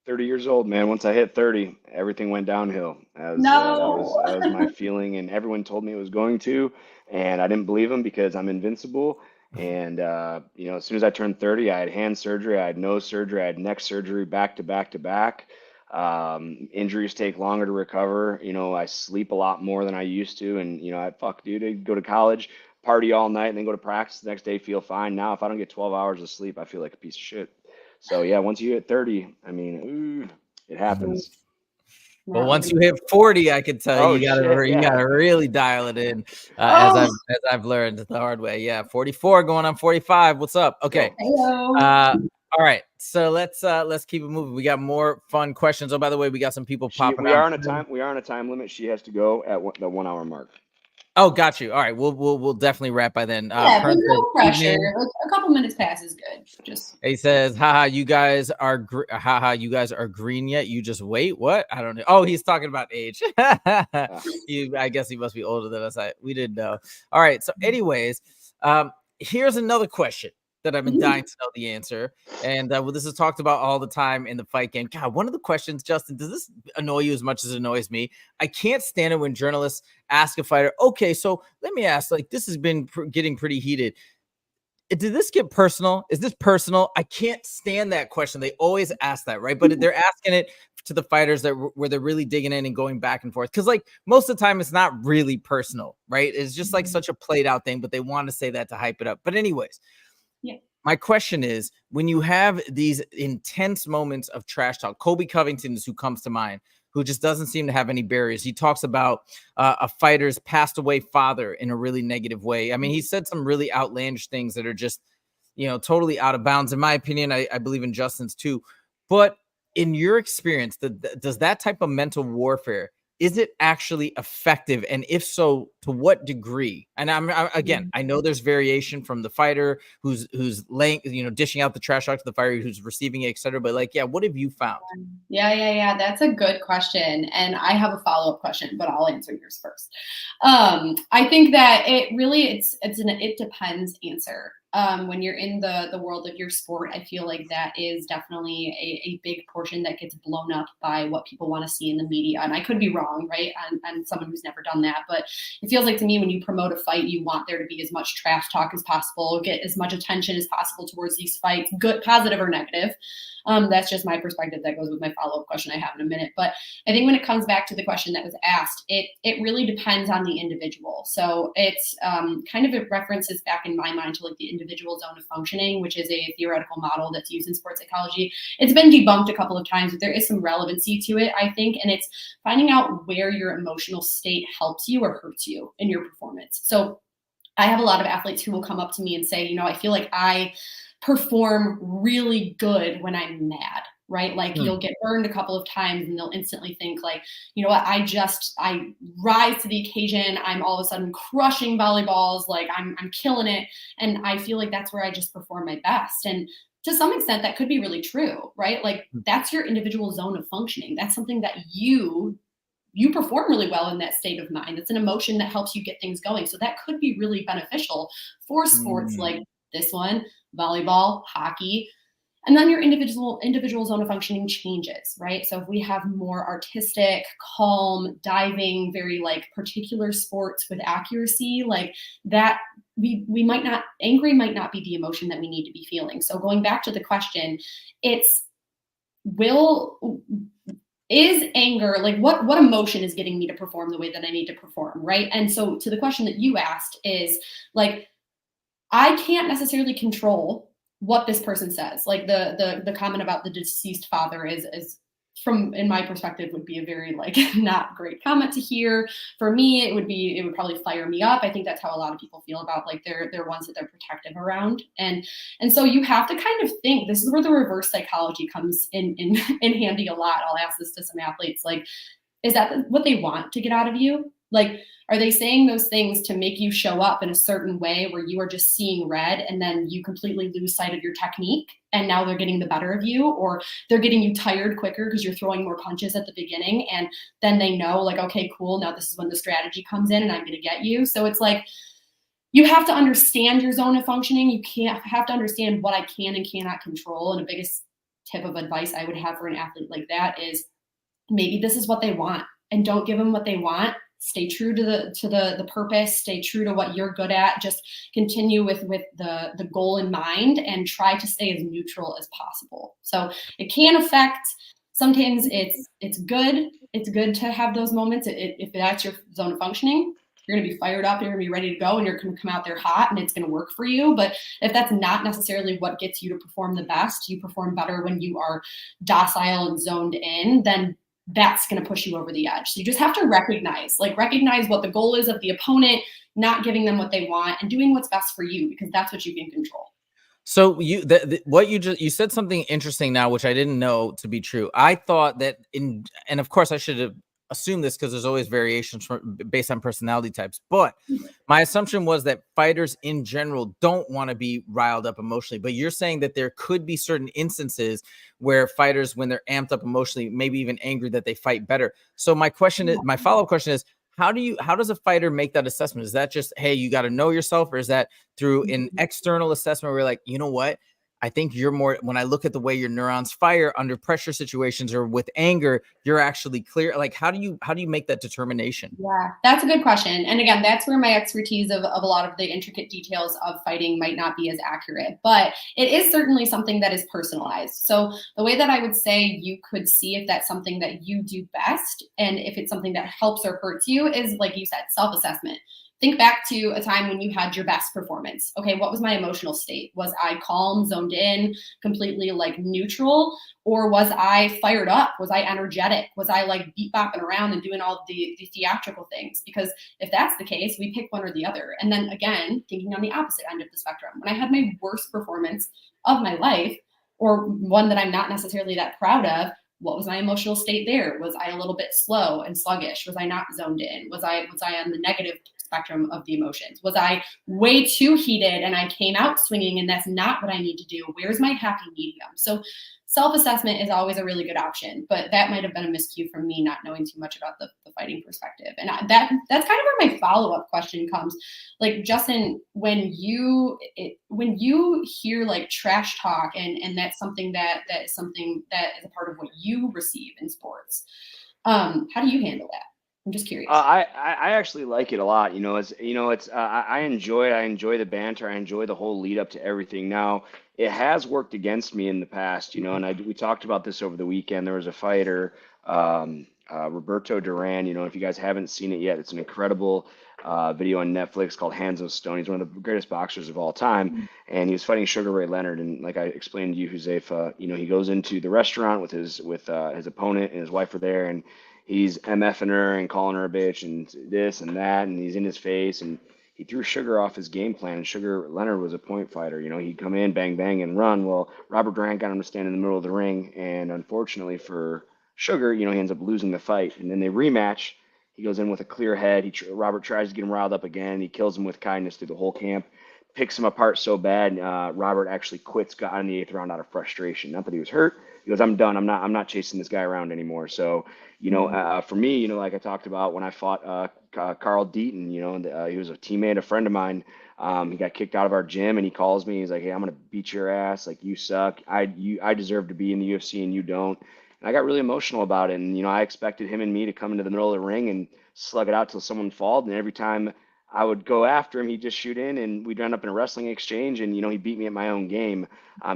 30 years old, man. Once I hit 30, everything went downhill. No. That was my feeling, and everyone told me it was going to, and I didn't believe them because I'm invincible. And you know, as soon as I turned 30, I had hand surgery, I had nose surgery, I had neck surgery, back to back to back. Injuries take longer to recover. You know, I sleep a lot more than I used to, and you know, dude, I go to college, party all night, and then go to practice the next day, feel fine. Now, if I don't get 12 hours of sleep, I feel like a piece of shit. So yeah, once you hit 30, I mean, it happens. But once you hit 40, I could tell you gotta really dial it in. As I've learned the hard way. Yeah, 44 going on 45. What's up? Okay. Hello. All right. So let's keep it moving. We got more fun questions. Oh, by the way, we got some people popping. We are on a time limit. She has to go at the 1 hour mark. Oh, got you. All right, we'll definitely wrap by then. Yeah, but no pressure. Like, a couple minutes past is good. Just he says, haha, you guys are green yet? You just wait. What? I don't know. Oh, he's talking about age. I guess he must be older than us. We didn't know. All right. So, anyways, here's another question that I've been dying to know the answer. And this is talked about all the time in the fight game. God, one of the questions, Justin, does this annoy you as much as it annoys me? I can't stand it when journalists ask a fighter, okay, so let me ask, like, this has been getting pretty heated. Did this get personal? Is this personal? I can't stand that question. They always ask that, right? But they're asking it to the fighters where they're really digging in and going back and forth. Because like most of the time, it's not really personal, right? It's just like such a played out thing, but they want to say that to hype it up. But anyways, yeah. My question is, when you have these intense moments of trash talk, Kobe Covington is who comes to mind, who just doesn't seem to have any barriers. He talks about a fighter's passed away father in a really negative way. I mean, he said some really outlandish things that are just, you know, totally out of bounds. In my opinion, I believe in Justin's too. But in your experience, does that type of mental warfare, is it actually effective? And if so, to what degree? And I know there's variation from the fighter who's laying, you know, dishing out the trash talk to the fighter who's receiving it, et cetera. But like, yeah, what have you found? Yeah. That's a good question. And I have a follow-up question, but I'll answer yours first. I think that it depends answer. When you're in the world of your sport, I feel like that is definitely a big portion that gets blown up by what people want to see in the media. And I could be wrong, right? I'm someone who's never done that, but it feels like to me, when you promote a fight, you want there to be as much trash talk as possible, get as much attention as possible towards these fights, good, positive or negative. That's just my perspective. That goes with my follow-up question I have in a minute. But I think when it comes back to the question that was asked, it really depends on the individual. So it's it references back in my mind to like the individual zone of functioning, which is a theoretical model that's used in sports psychology. It's been debunked a couple of times, but there is some relevancy to it, I think. And it's finding out where your emotional state helps you or hurts you in your performance. So I have a lot of athletes who will come up to me and say, you know, I feel like I perform really good when I'm mad, right? Like you'll get burned a couple of times and they'll instantly think like, you know what, I rise to the occasion. I'm all of a sudden crushing volleyballs. Like I'm killing it. And I feel like that's where I just perform my best. And to some extent that could be really true, right? Like that's your individual zone of functioning. That's something that you perform really well in that state of mind. It's an emotion that helps you get things going. So that could be really beneficial for sports like this one, volleyball, hockey. And then your individual zone of functioning changes, right? So if we have more artistic, calm, diving, very like particular sports with accuracy, like that, angry might not be the emotion that we need to be feeling. So going back to the question, is anger, like what emotion is getting me to perform the way that I need to perform, right? And so to the question that you asked is like, I can't necessarily control what this person says. Like the comment about the deceased father is from, in my perspective, would be a very like not great comment to hear. For me, it would probably fire me up. I think that's how a lot of people feel about like they're ones that they're protective around. And so you have to kind of think, this is where the reverse psychology comes in handy a lot. I'll ask this to some athletes, like, is that what they want to get out of you? Like, are they saying those things to make you show up in a certain way where you are just seeing red and then you completely lose sight of your technique and now they're getting the better of you, or they're getting you tired quicker because you're throwing more punches at the beginning and then they know like, okay, cool, now this is when the strategy comes in and I'm going to get you. So it's like, you have to understand your zone of functioning. You have to understand what I can and cannot control. And the biggest tip of advice I would have for an athlete like that is maybe this is what they want, and don't give them what they want. Stay true to the purpose, stay true to what you're good at. Just continue with the goal in mind and try to stay as neutral as possible. So it can affect, sometimes it's good to have those moments. If that's your zone of functioning, you're going to be fired up, you're going to be ready to go, and you're going to come out there hot and it's going to work for you. But if that's not necessarily what gets you to perform the best, you perform better when you are docile and zoned in, then that's going to push you over the edge. So you just have to recognize what the goal is of the opponent, not giving them what they want, and doing what's best for you, because that's what you can control. So you said something interesting now, which I didn't know to be true. I thought that and of course I should have assumed this because there's always variations based on personality types. But my assumption was that fighters in general don't want to be riled up emotionally. But you're saying that there could be certain instances where fighters, when they're amped up emotionally, maybe even angry, that they fight better. So my follow-up question is, how does a fighter make that assessment? Is that just, hey, you got to know yourself, or is that through an external assessment where you're like, you know what, I think you're more, when I look at the way your neurons fire under pressure situations or with anger, you're actually clear? Like, how do you make that determination? Yeah, that's a good question. And again, that's where my expertise of a lot of the intricate details of fighting might not be as accurate, but it is certainly something that is personalized. So the way that I would say you could see if that's something that you do best, and if it's something that helps or hurts you, is, like you said, self-assessment. Think back to a time when you had your best performance. Okay, what was my emotional state? Was I calm, zoned in, completely like neutral? Or was I fired up? Was I energetic? Was I like beat bopping around and doing all the theatrical things? Because if that's the case, we pick one or the other. And then again, thinking on the opposite end of the spectrum, when I had my worst performance of my life, or one that I'm not necessarily that proud of, what was my emotional state there? Was I a little bit slow and sluggish? Was I not zoned in? Was I on the negative spectrum of the emotions? Was I way too heated and I came out swinging, and that's not what I need to do? Where's my happy medium? So self-assessment is always a really good option, but that might have been a miscue from me not knowing too much about the fighting perspective. And that's kind of where my follow-up question comes. Like, Justin, when you hear like trash talk, and that's something that is a part of what you receive in sports, how do you handle that? I'm just curious. I actually like it a lot. I enjoy it. I enjoy the banter. I enjoy the whole lead up to everything. Now, it has worked against me in the past, and we talked about this over the weekend. There was a fighter, Roberto Duran. If you guys haven't seen it yet, it's an incredible video on Netflix called Hands of Stone. He's one of the greatest boxers of all time, and he was fighting Sugar Ray Leonard. And like I explained to you, Josefa, he goes into the restaurant with his opponent, and his wife are there, and he's MFing her and calling her a bitch and this and that, and he's in his face, and he threw Sugar off his game plan. And Sugar Leonard was a point fighter. He'd come in, bang, bang, and run. Well, Robert Durant got him to stand in the middle of the ring, and unfortunately for Sugar, he ends up losing the fight. And then they rematch. He goes in with a clear head. Robert tries to get him riled up again. He kills him with kindness through the whole camp. Picks him apart so bad, Robert actually quits, got in the 8th round out of frustration. Not that he was hurt. He goes, I'm done. I'm not chasing this guy around anymore. So, for me, like I talked about when I fought Carl Deaton, he was a teammate, a friend of mine. He got kicked out of our gym, and he calls me. He's like, hey, I'm going to beat your ass. Like, you suck. I deserve to be in the UFC, and you don't. And I got really emotional about it. And, I expected him and me to come into the middle of the ring and slug it out till someone falled. And every time I would go after him, he'd just shoot in, and we'd end up in a wrestling exchange. And, he beat me at my own game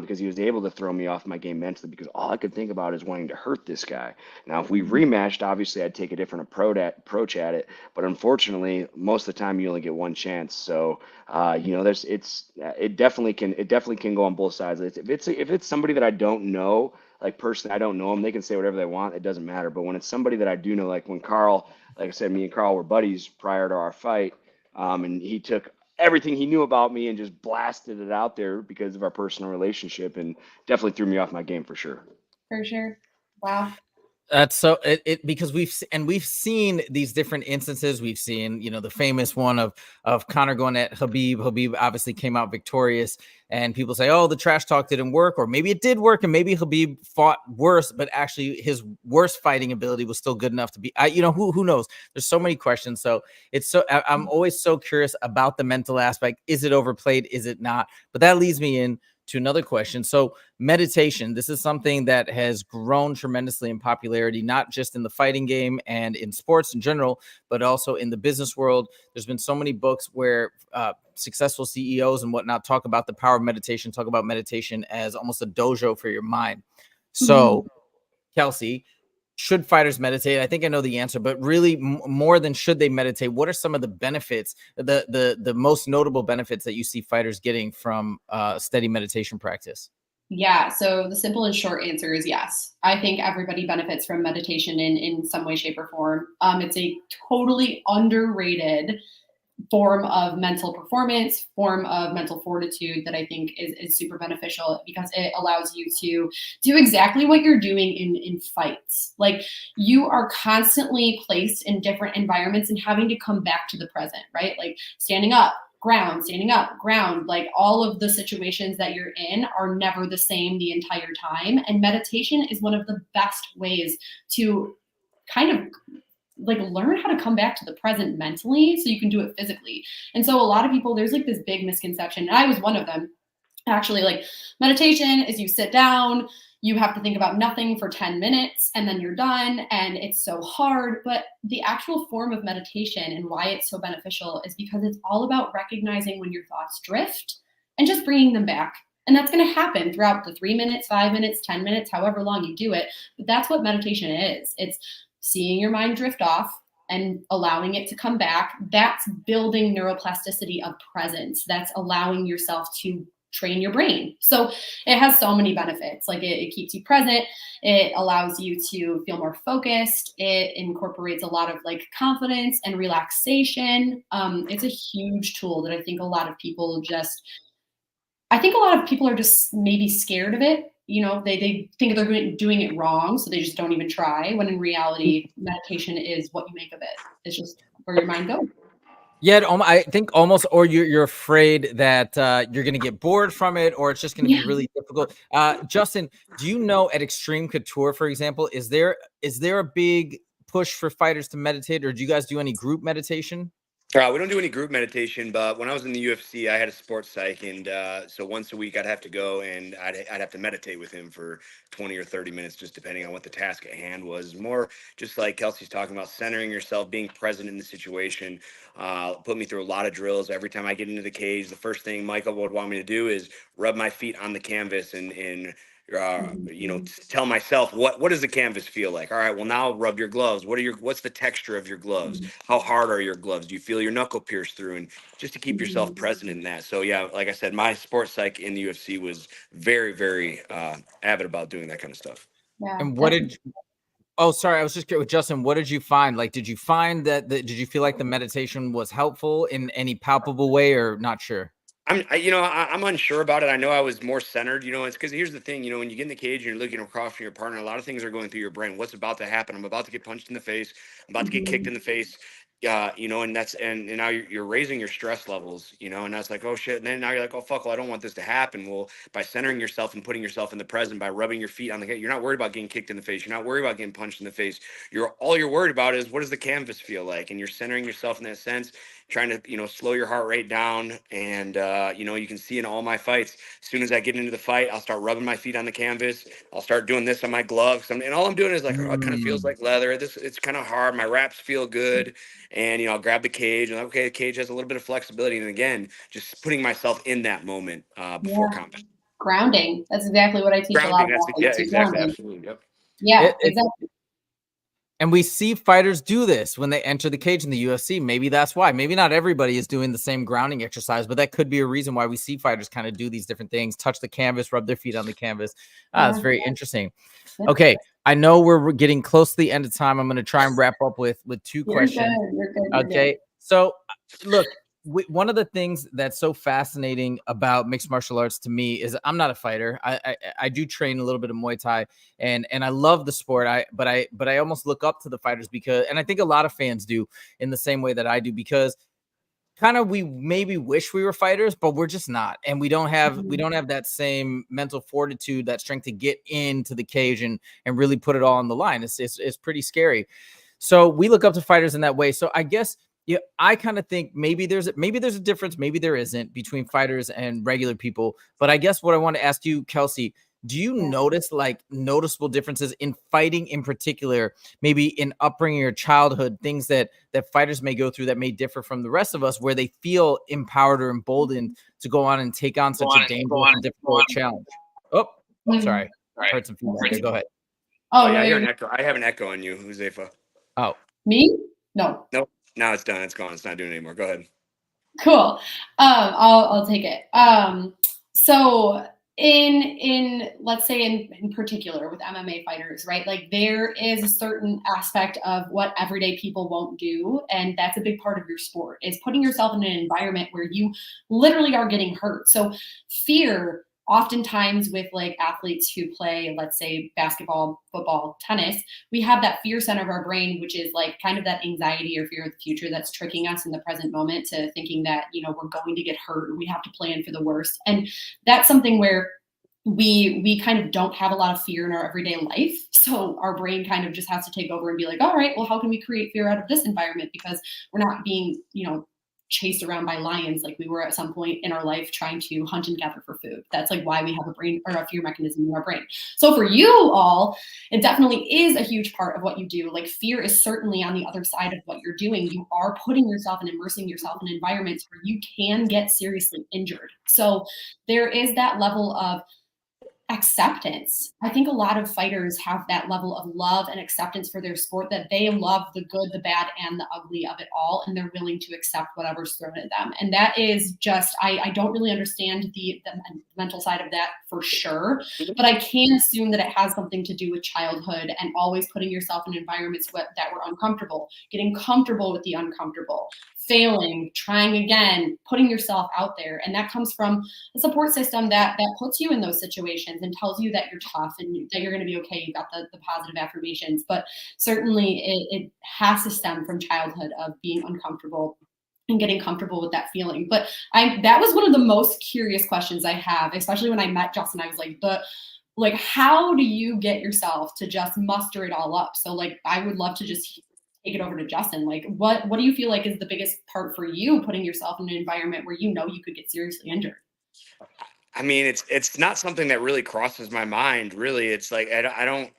because he was able to throw me off my game mentally, because all I could think about is wanting to hurt this guy. Now, if we rematched, obviously I'd take a different approach at it. But unfortunately, most of the time you only get one chance. So, it definitely can go on both sides. If it's somebody that I don't know, like personally, I don't know them, they can say whatever they want. It doesn't matter. But when it's somebody that I do know, like when Carl, like I said, me and Carl were buddies prior to our fight. And he took everything he knew about me and just blasted it out there because of our personal relationship, and definitely threw me off my game for sure. For sure. Wow. That's so because we've seen these different instances. We've seen, the famous one of Conor going at Habib. Habib obviously came out victorious, and people say, "Oh, the trash talk didn't work," or maybe it did work, and maybe Habib fought worse, but actually his worst fighting ability was still good enough to be. Who knows? There's so many questions. So I'm always so curious about the mental aspect. Is it overplayed? Is it not? But that leads me in to another question. So meditation, this is something that has grown tremendously in popularity, not just in the fighting game and in sports in general, but also in the business world. There's been so many books where successful CEOs and whatnot talk about the power of meditation, talk about meditation as almost a dojo for your mind. So, Kelsey, should fighters meditate? I think I know the answer, but really more than should they meditate, what are some of the benefits, the most notable benefits that you see fighters getting from steady meditation practice? Yeah, so the simple and short answer is yes. I think everybody benefits from meditation in some way, shape, or form. It's a totally underrated form of mental performance, form of mental fortitude that I think is super beneficial because it allows you to do exactly what you're doing in fights. Like, you are constantly placed in different environments and having to come back to the present, right? Like standing up, ground, standing up, ground, like all of the situations that you're in are never the same the entire time. And meditation is one of the best ways to kind of like learn how to come back to the present mentally so you can do it physically. And so a lot of people, there's like this big misconception, and I was one of them actually. Like, meditation is you sit down, you have to think about nothing for 10 minutes and then you're done, and it's so hard. But the actual form of meditation and why it's so beneficial is because it's all about recognizing when your thoughts drift and just bringing them back. And that's going to happen throughout the 3 minutes, 5 minutes, 10 minutes, however long you do it. But that's what meditation is. It's seeing your mind drift off and allowing it to come back. That's building neuroplasticity of presence. That's allowing yourself to train your brain. So it has so many benefits. Like, it keeps you present. It allows you to feel more focused. It incorporates a lot of like confidence and relaxation. It's a huge tool that I think a lot of people are just maybe scared of it. They think they're doing it wrong, so they just don't even try, when in reality, meditation is what you make of it. It's just where your mind goes. Yeah, I think almost, or you're afraid that you're going to get bored from it, or it's just going to be really difficult. Justin, do you know at Extreme Couture, for example, is there a big push for fighters to meditate, or do you guys do any group meditation? We don't do any group meditation, but when I was in the UFC, I had a sports psych, and so once a week I'd have to go and I'd have to meditate with him for 20 or 30 minutes, just depending on what the task at hand was. More just like Kelsey's talking about, centering yourself, being present in the situation. Put me through a lot of drills. Every time I get into the cage, the first thing Michael would want me to do is rub my feet on the canvas and tell myself what does the canvas feel like. All right, well, now rub your gloves. What's the texture of your gloves? How hard are your gloves? Do you feel your knuckle pierce through? And just to keep yourself present in that. So yeah, like I said, my sports psych in the UFC was very, very avid about doing that kind of stuff. Yeah. And I was just curious with Justin, what did you find? Like, did you find did you feel like the meditation was helpful in any palpable way, or not sure? I'm unsure about it. I know I was more centered, it's because here's the thing, when you get in the cage and you're looking across from your partner, a lot of things are going through your brain. What's about to happen? I'm about to get punched in the face. I'm about to get kicked in the face. And now you're raising your stress levels, and that's like, oh shit. And then now you're like, oh fuck, well, I don't want this to happen. Well, by centering yourself and putting yourself in the present, by rubbing your feet on the, you're not worried about getting kicked in the face. You're not worried about getting punched in the face. All you're worried about is, what does the canvas feel like? And you're centering yourself in that sense, trying to, slow your heart rate down. And, you can see in all my fights, as soon as I get into the fight, I'll start rubbing my feet on the canvas. I'll start doing this on my gloves. And all I'm doing is like, oh, it kind of feels like leather. It's kind of hard. My wraps feel good. And, I'll grab the cage and okay, the cage has a little bit of flexibility. And again, just putting myself in that moment before combat. Grounding. That's exactly what I teach a lot of athletes. Yeah, exactly. Absolutely. Yep. Yeah, exactly. And we see fighters do this when they enter the cage in the UFC. Maybe that's why. Maybe not everybody is doing the same grounding exercise, but that could be a reason why we see fighters kind of do these different things, touch the canvas, rub their feet on the canvas. That's very interesting. Okay, I know we're getting close to the end of time. I'm going to try and wrap up with two questions. You're good. Okay, so look, one of the things that's so fascinating about mixed martial arts to me is I'm not a fighter. I do train a little bit of Muay Thai, and I love the sport. But I almost look up to the fighters because, and I think a lot of fans do in the same way that I do, because kind of we maybe wish we were fighters, but we're just not, and we don't have that same mental fortitude, that strength to get into the cage and really put it all on the line. It's pretty scary. So we look up to fighters in that way. So I guess, yeah, I kind of think maybe there's a difference, maybe there isn't, between fighters and regular people. But I guess what I want to ask you, Kelsey, do you notice like noticeable differences in fighting in particular, maybe in upbringing or childhood, things that fighters may go through that may differ from the rest of us, where they feel empowered or emboldened to go on and take on such a dangerous and difficult challenge? Oh, sorry. I heard some feedback there. Go ahead. Oh, yeah, I hear an echo. I have an echo on you, Huzefa. Oh. Me? No. Nope. Now it's done. It's gone. It's not doing it anymore. Go ahead. Cool. I'll take it. So in let's say in particular with MMA fighters, right? Like there is a certain aspect of what everyday people won't do, and that's a big part of your sport, is putting yourself in an environment where you literally are getting hurt. So fear, oftentimes with like athletes who play, let's say basketball, football, tennis, we have that fear center of our brain, which is like kind of that anxiety or fear of the future that's tricking us in the present moment to thinking that, you know, we're going to get hurt and we have to plan for the worst. And that's something where we kind of don't have a lot of fear in our everyday life. So our brain kind of just has to take over and be like, all right, well, how can we create fear out of this environment? Because we're not being, you know, chased around by lions like we were at some point in our life trying to hunt and gather for food. That's like why we have a brain or a fear mechanism in our brain. So for you all, it definitely is a huge part of what you do. Like fear is certainly on the other side of what you're doing. You are putting yourself and immersing yourself in environments where you can get seriously injured. So there is that level of acceptance. I think a lot of fighters have that level of love and acceptance for their sport, that they love the good, the bad, and the ugly of it all, and they're willing to accept whatever's thrown at them. And that is just, I don't really understand the mental side of that for sure, but I can assume that it has something to do with childhood and always putting yourself in environments that were uncomfortable, getting comfortable with the uncomfortable, failing, trying again, putting yourself out there. And that comes from a support system that puts you in those situations and tells you that you're tough and that you're going to be okay. You got the positive affirmations, but certainly it has to stem from childhood of being uncomfortable and getting comfortable with that feeling. But that was one of the most curious questions I have, especially when I met Justin. I was like, how do you get yourself to just muster it all up? So like, I would love to just take it over to Justin. Like, what do you feel like is the biggest part for you, putting yourself in an environment where you know you could get seriously injured? I mean, it's not something that really crosses my mind. Really, it's like I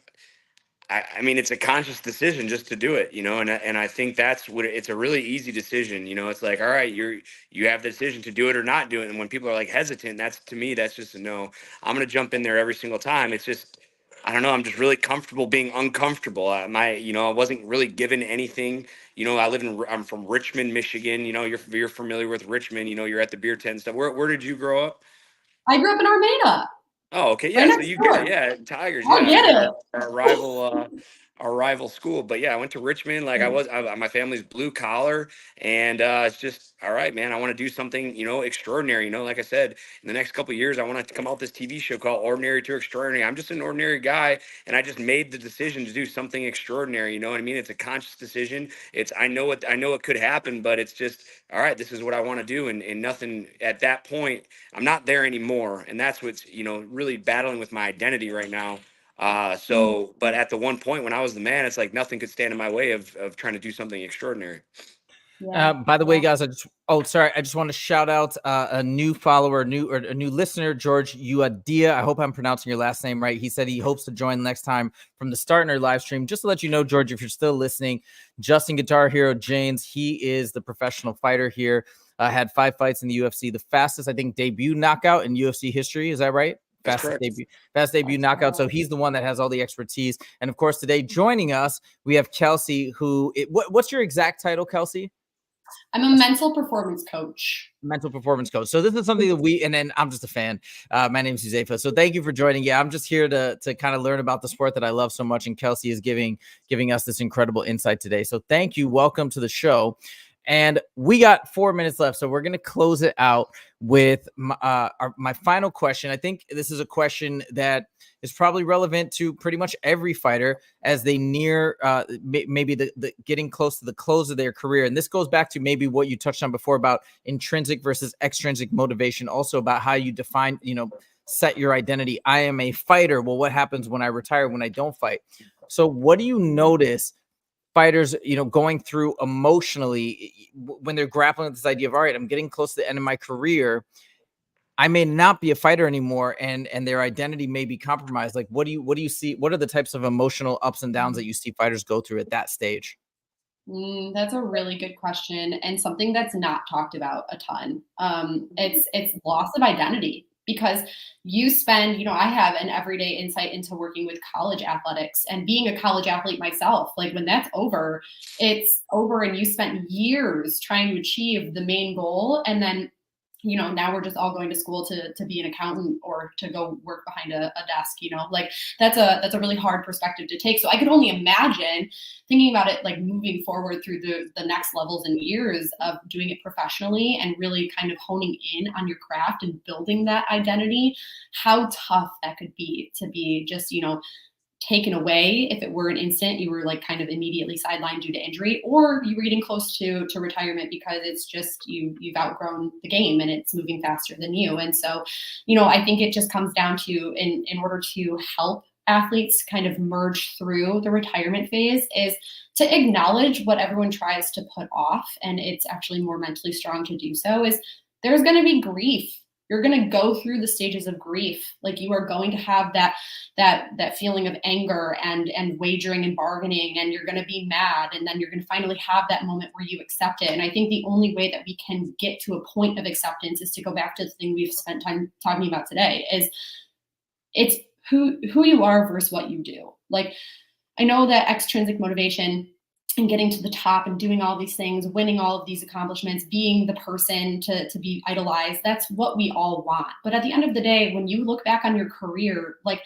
mean, it's a conscious decision just to do it, you know, and I think that's what it's a really easy decision, you know. It's like, all right, you have the decision to do it or not do it, and when people are like hesitant, that's, to me, that's just a no. I'm gonna jump in there every single time. It's just, I don't know, I'm just really comfortable being uncomfortable. You know, I wasn't really given anything. You know, I'm from Richmond, Michigan. You know, you're familiar with Richmond. You know, you're at the beer tent stuff. Where did you grow up? I grew up in Armada. Oh, okay. Yeah. So you get Tigers. I get it. Our rival school. But yeah, I went to Richmond. Like my family's blue collar, and it's just, all right, man, I want to do something, you know, extraordinary. You know, like I said, in the next couple of years, I want to come out with this TV show called Ordinary to Extraordinary. I'm just an ordinary guy, and I just made the decision to do something extraordinary. You know what I mean? It's a conscious decision. I know it could happen, but it's just, all right, this is what I want to do, and nothing at that point. I'm not there anymore, and that's what's, you know, really battling with my identity right now. But at the one point when I was the man, it's like nothing could stand in my way of trying to do something extraordinary. Yeah. By the way, guys, I just want to shout out a new follower, a new listener, George Uadia. I hope I'm pronouncing your last name right. He said he hopes to join next time from the start in our live stream. Just to let you know, George, if you're still listening, Justin Guitar Hero James, he is the professional fighter here. Had 5 fights in the UFC, the fastest, I think, debut knockout in UFC history. Is that right? Fast debut knockout. So he's the one that has all the expertise. And of course, today joining us, we have Kelsey, what's your exact title, Kelsey? I'm a mental performance coach. Mental performance coach. So this is something that and then I'm just a fan. My name is Huzefa. So thank you for joining. Yeah, I'm just here to kind of learn about the sport that I love so much. And Kelsey is giving us this incredible insight today. So thank you. Welcome to the show. And we got 4 minutes left, so we're going to close it out with my final question. I think this is a question that is probably relevant to pretty much every fighter as they near maybe the getting close to the close of their career. And this goes back to maybe what you touched on before about intrinsic versus extrinsic motivation, also about how you define, set your identity. I am a fighter. Well, what happens when I retire, when I don't fight? So what do you notice fighters, going through emotionally when they're grappling with this idea of, all right, I'm getting close to the end of my career. I may not be a fighter anymore, and their identity may be compromised. Like, what do you see? What are the types of emotional ups and downs that you see fighters go through at that stage? That's a really good question, and something that's not talked about a ton. It's loss of identity, because you spend, I have an everyday insight into working with college athletics and being a college athlete myself. Like, when that's over, it's over, and you spent years trying to achieve the main goal, and then now we're just all going to school to be an accountant or to go work behind a desk, like that's a really hard perspective to take. So I could only imagine thinking about it, like moving forward through the next levels and years of doing it professionally and really kind of honing in on your craft and building that identity, how tough that could be to be just, taken away. If it were an instant, you were like kind of immediately sidelined due to injury, or you were getting close to retirement because it's just you've outgrown the game and it's moving faster than you. And so, I think it just comes down to in order to help athletes kind of merge through the retirement phase is to acknowledge what everyone tries to put off, and it's actually more mentally strong to do so, is there's going to be grief. You're going to go through the stages of grief. Like, you are going to have that feeling of anger and wagering and bargaining, and you're going to be mad. And then you're going to finally have that moment where you accept it. And I think the only way that we can get to a point of acceptance is to go back to the thing we've spent time talking about today, is it's who you are versus what you do. Like, I know that extrinsic motivation and getting to the top and doing all these things, winning all of these accomplishments, being the person to be idolized, that's what we all want. But at the end of the day, when you look back on your career, like,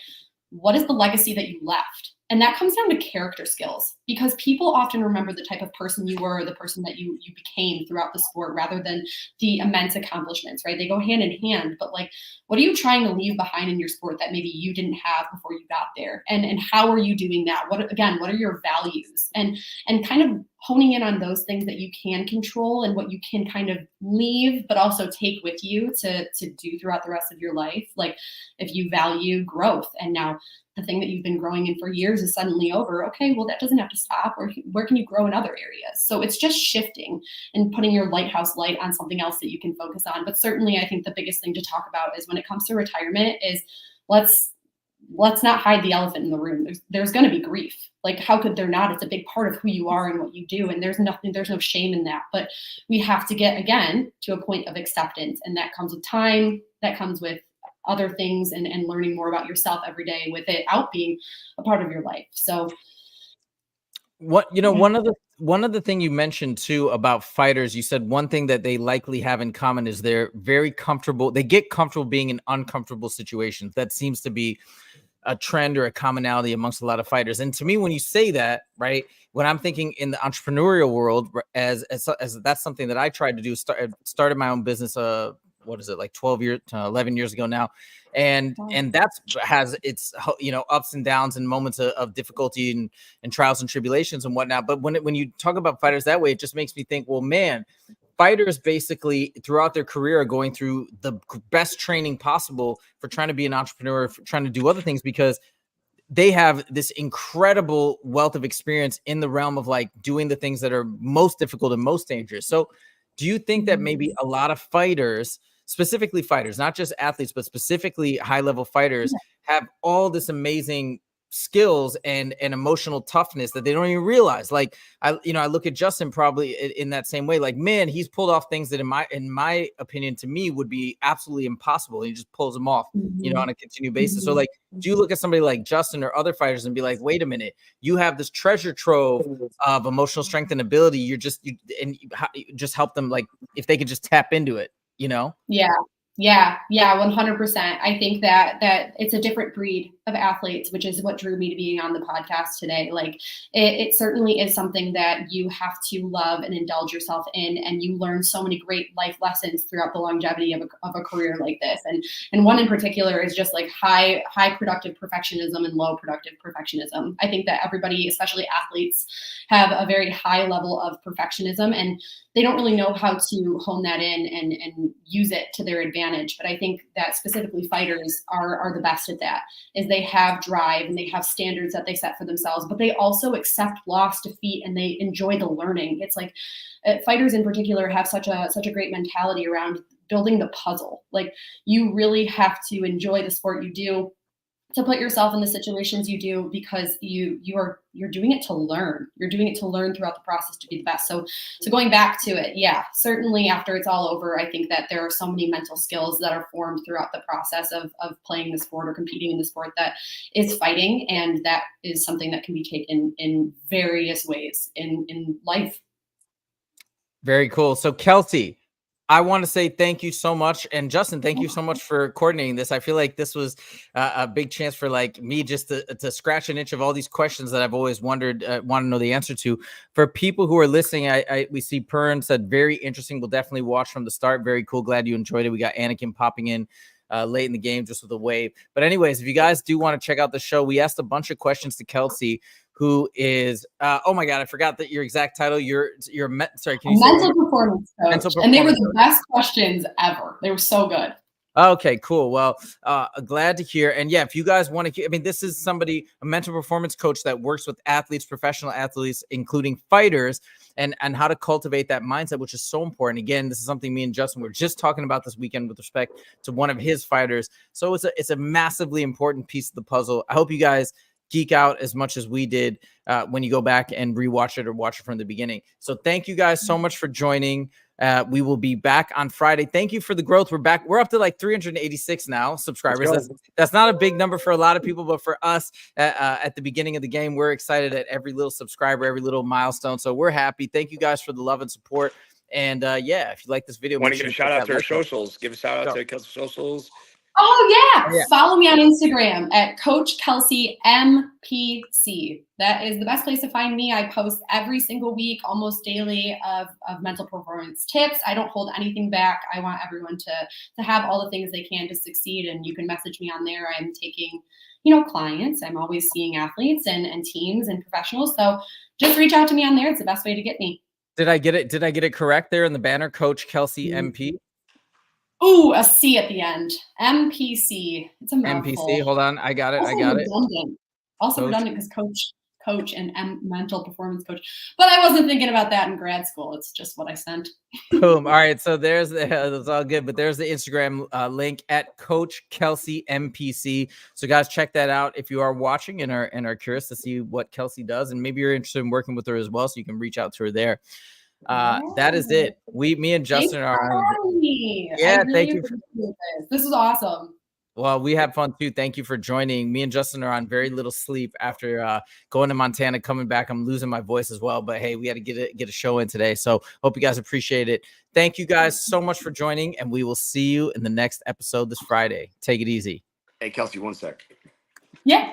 what is the legacy that you left? And that comes down to character skills, because people often remember the type of person you were, the person that you became throughout the sport, rather than the immense accomplishments, right? They go hand in hand. But like, what are you trying to leave behind in your sport that maybe you didn't have before you got there? And how are you doing that? What are your values? And kind of honing in on those things that you can control and what you can kind of leave, but also take with you to do throughout the rest of your life. Like, if you value growth, and now the thing that you've been growing in for years is suddenly over, okay, well, that doesn't have to stop. Or where can you grow in other areas? So it's just shifting and putting your lighthouse light on something else that you can focus on. But certainly, I think the biggest thing to talk about is when it comes to retirement is let's not hide the elephant in the room. There's going to be grief. Like, how could there not? It's a big part of who you are and what you do. And there's no shame in that. But we have to get, again, to a point of acceptance. And that comes with time. That comes with other things and learning more about yourself every day with it out being a part of your life. So one of the thing you mentioned too about fighters, you said one thing that they likely have in common is they're very comfortable. They get comfortable being in uncomfortable situations. That seems to be a trend or a commonality amongst a lot of fighters. And to me, when you say that, right, when I'm thinking in the entrepreneurial world, as that's something that I tried to do, started my own business, like 11 years ago now. And that's has its, ups and downs and moments of difficulty and trials and tribulations and whatnot. But when you talk about fighters that way, it just makes me think, well, man, fighters basically throughout their career are going through the best training possible for trying to be an entrepreneur, for trying to do other things, because they have this incredible wealth of experience in the realm of like doing the things that are most difficult and most dangerous. So do you think that maybe a lot of fighters, specifically fighters, not just athletes, but specifically high-level fighters, have all this amazing skills and emotional toughness that they don't even realize? Like, I look at Justin probably in that same way. Like, man, he's pulled off things that in my opinion, to me, would be absolutely impossible. He just pulls them off, on a continued basis. So like, do you look at somebody like Justin or other fighters and be like, wait a minute, you have this treasure trove of emotional strength and ability. You just help them, like, if they could just tap into it, Yeah. Yeah, 100%. I think that it's a different breed athletes, which is what drew me to being on the podcast today. Like it certainly is something that you have to love and indulge yourself in, and you learn so many great life lessons throughout the longevity of a career like this. And one in particular is just like high productive perfectionism and low productive perfectionism. I think that everybody, especially athletes, have a very high level of perfectionism, and they don't really know how to hone that in and use it to their advantage. But I think that specifically fighters are the best at that, is they have drive and they have standards that they set for themselves, but they also accept loss, defeat, and they enjoy the learning. It's like fighters in particular have such a great mentality around building the puzzle. Like you really have to enjoy the sport you do, to put yourself in the situations you do, because you're doing it to learn. You're doing it to learn throughout the process to be the best. So going back to it, yeah, certainly after it's all over, I think that there are so many mental skills that are formed throughout the process of playing the sport or competing in the sport that is fighting. And that is something that can be taken in various ways in life. Very cool. So Kelsey, I want to say thank you so much. And Justin, thank you so much for coordinating this. I feel like this was a big chance for like me just to scratch an itch of all these questions that I've always wondered, want to know the answer to. For people who are listening, we see Pern said, very interesting. We'll definitely watch from the start. Very cool. Glad you enjoyed it. We got Anakin popping in late in the game just with a wave. But anyways, if you guys do want to check out the show, we asked a bunch of questions to Kelsey, who is oh my god, I forgot that your exact title. Sorry, can you say mental performance coach? Mental performance. And they were the best questions ever. They were so good. Okay, cool. Well, glad to hear. And yeah, if you guys want to, I mean, this is somebody, a mental performance coach that works with athletes, professional athletes, including fighters, and how to cultivate that mindset, which is so important. Again, this is something me and Justin were just talking about this weekend with respect to one of his fighters. So it's a massively important piece of the puzzle. I hope you guys geek out as much as we did when you go back and rewatch it or watch it from the beginning. So thank you guys so much for joining. We will be back on Friday. Thank you for the growth. We're back. We're up to like 386 now subscribers. That's not a big number for a lot of people, but for us at the beginning of the game, we're excited at every little subscriber, every little milestone. So we're happy. Thank you guys for the love and support. And yeah, if you like this video, want to give a shout out to our socials. Give a shout out to Kelsey socials. Oh yeah. Follow me on Instagram at Coach Kelsey MPC. That is the best place to find me. I post every single week, almost daily, of mental performance tips. I don't hold anything back. I want everyone to have all the things they can to succeed. And you can message me on there. I'm taking, clients. I'm always seeing athletes and teams and professionals. So just reach out to me on there. It's the best way to get me. Did I get it correct there in the banner? Coach Kelsey MP. Ooh, a C at the end. MPC. It's a mouthful. MPC. Hold on. I got it. Also I got redundant. it. Also redundant because coach and mental performance coach. But I wasn't thinking about that in grad school. It's just what I sent. Boom. All right. So that's all good. But there's the Instagram link at Coach Kelsey MPC. So guys, check that out if you are watching and are curious to see what Kelsey does, and maybe you're interested in working with her as well. So you can reach out to her there. That is it. Me and Justin are. Yeah, really thank you. This is awesome. Well, we had fun too. Thank you for joining. Me and Justin are on very little sleep after going to Montana, coming back. I'm losing my voice as well, but hey, we had to get a show in today. So hope you guys appreciate it. Thank you guys so much for joining, and we will see you in the next episode this Friday. Take it easy. Hey, Kelsey, one sec. Yeah.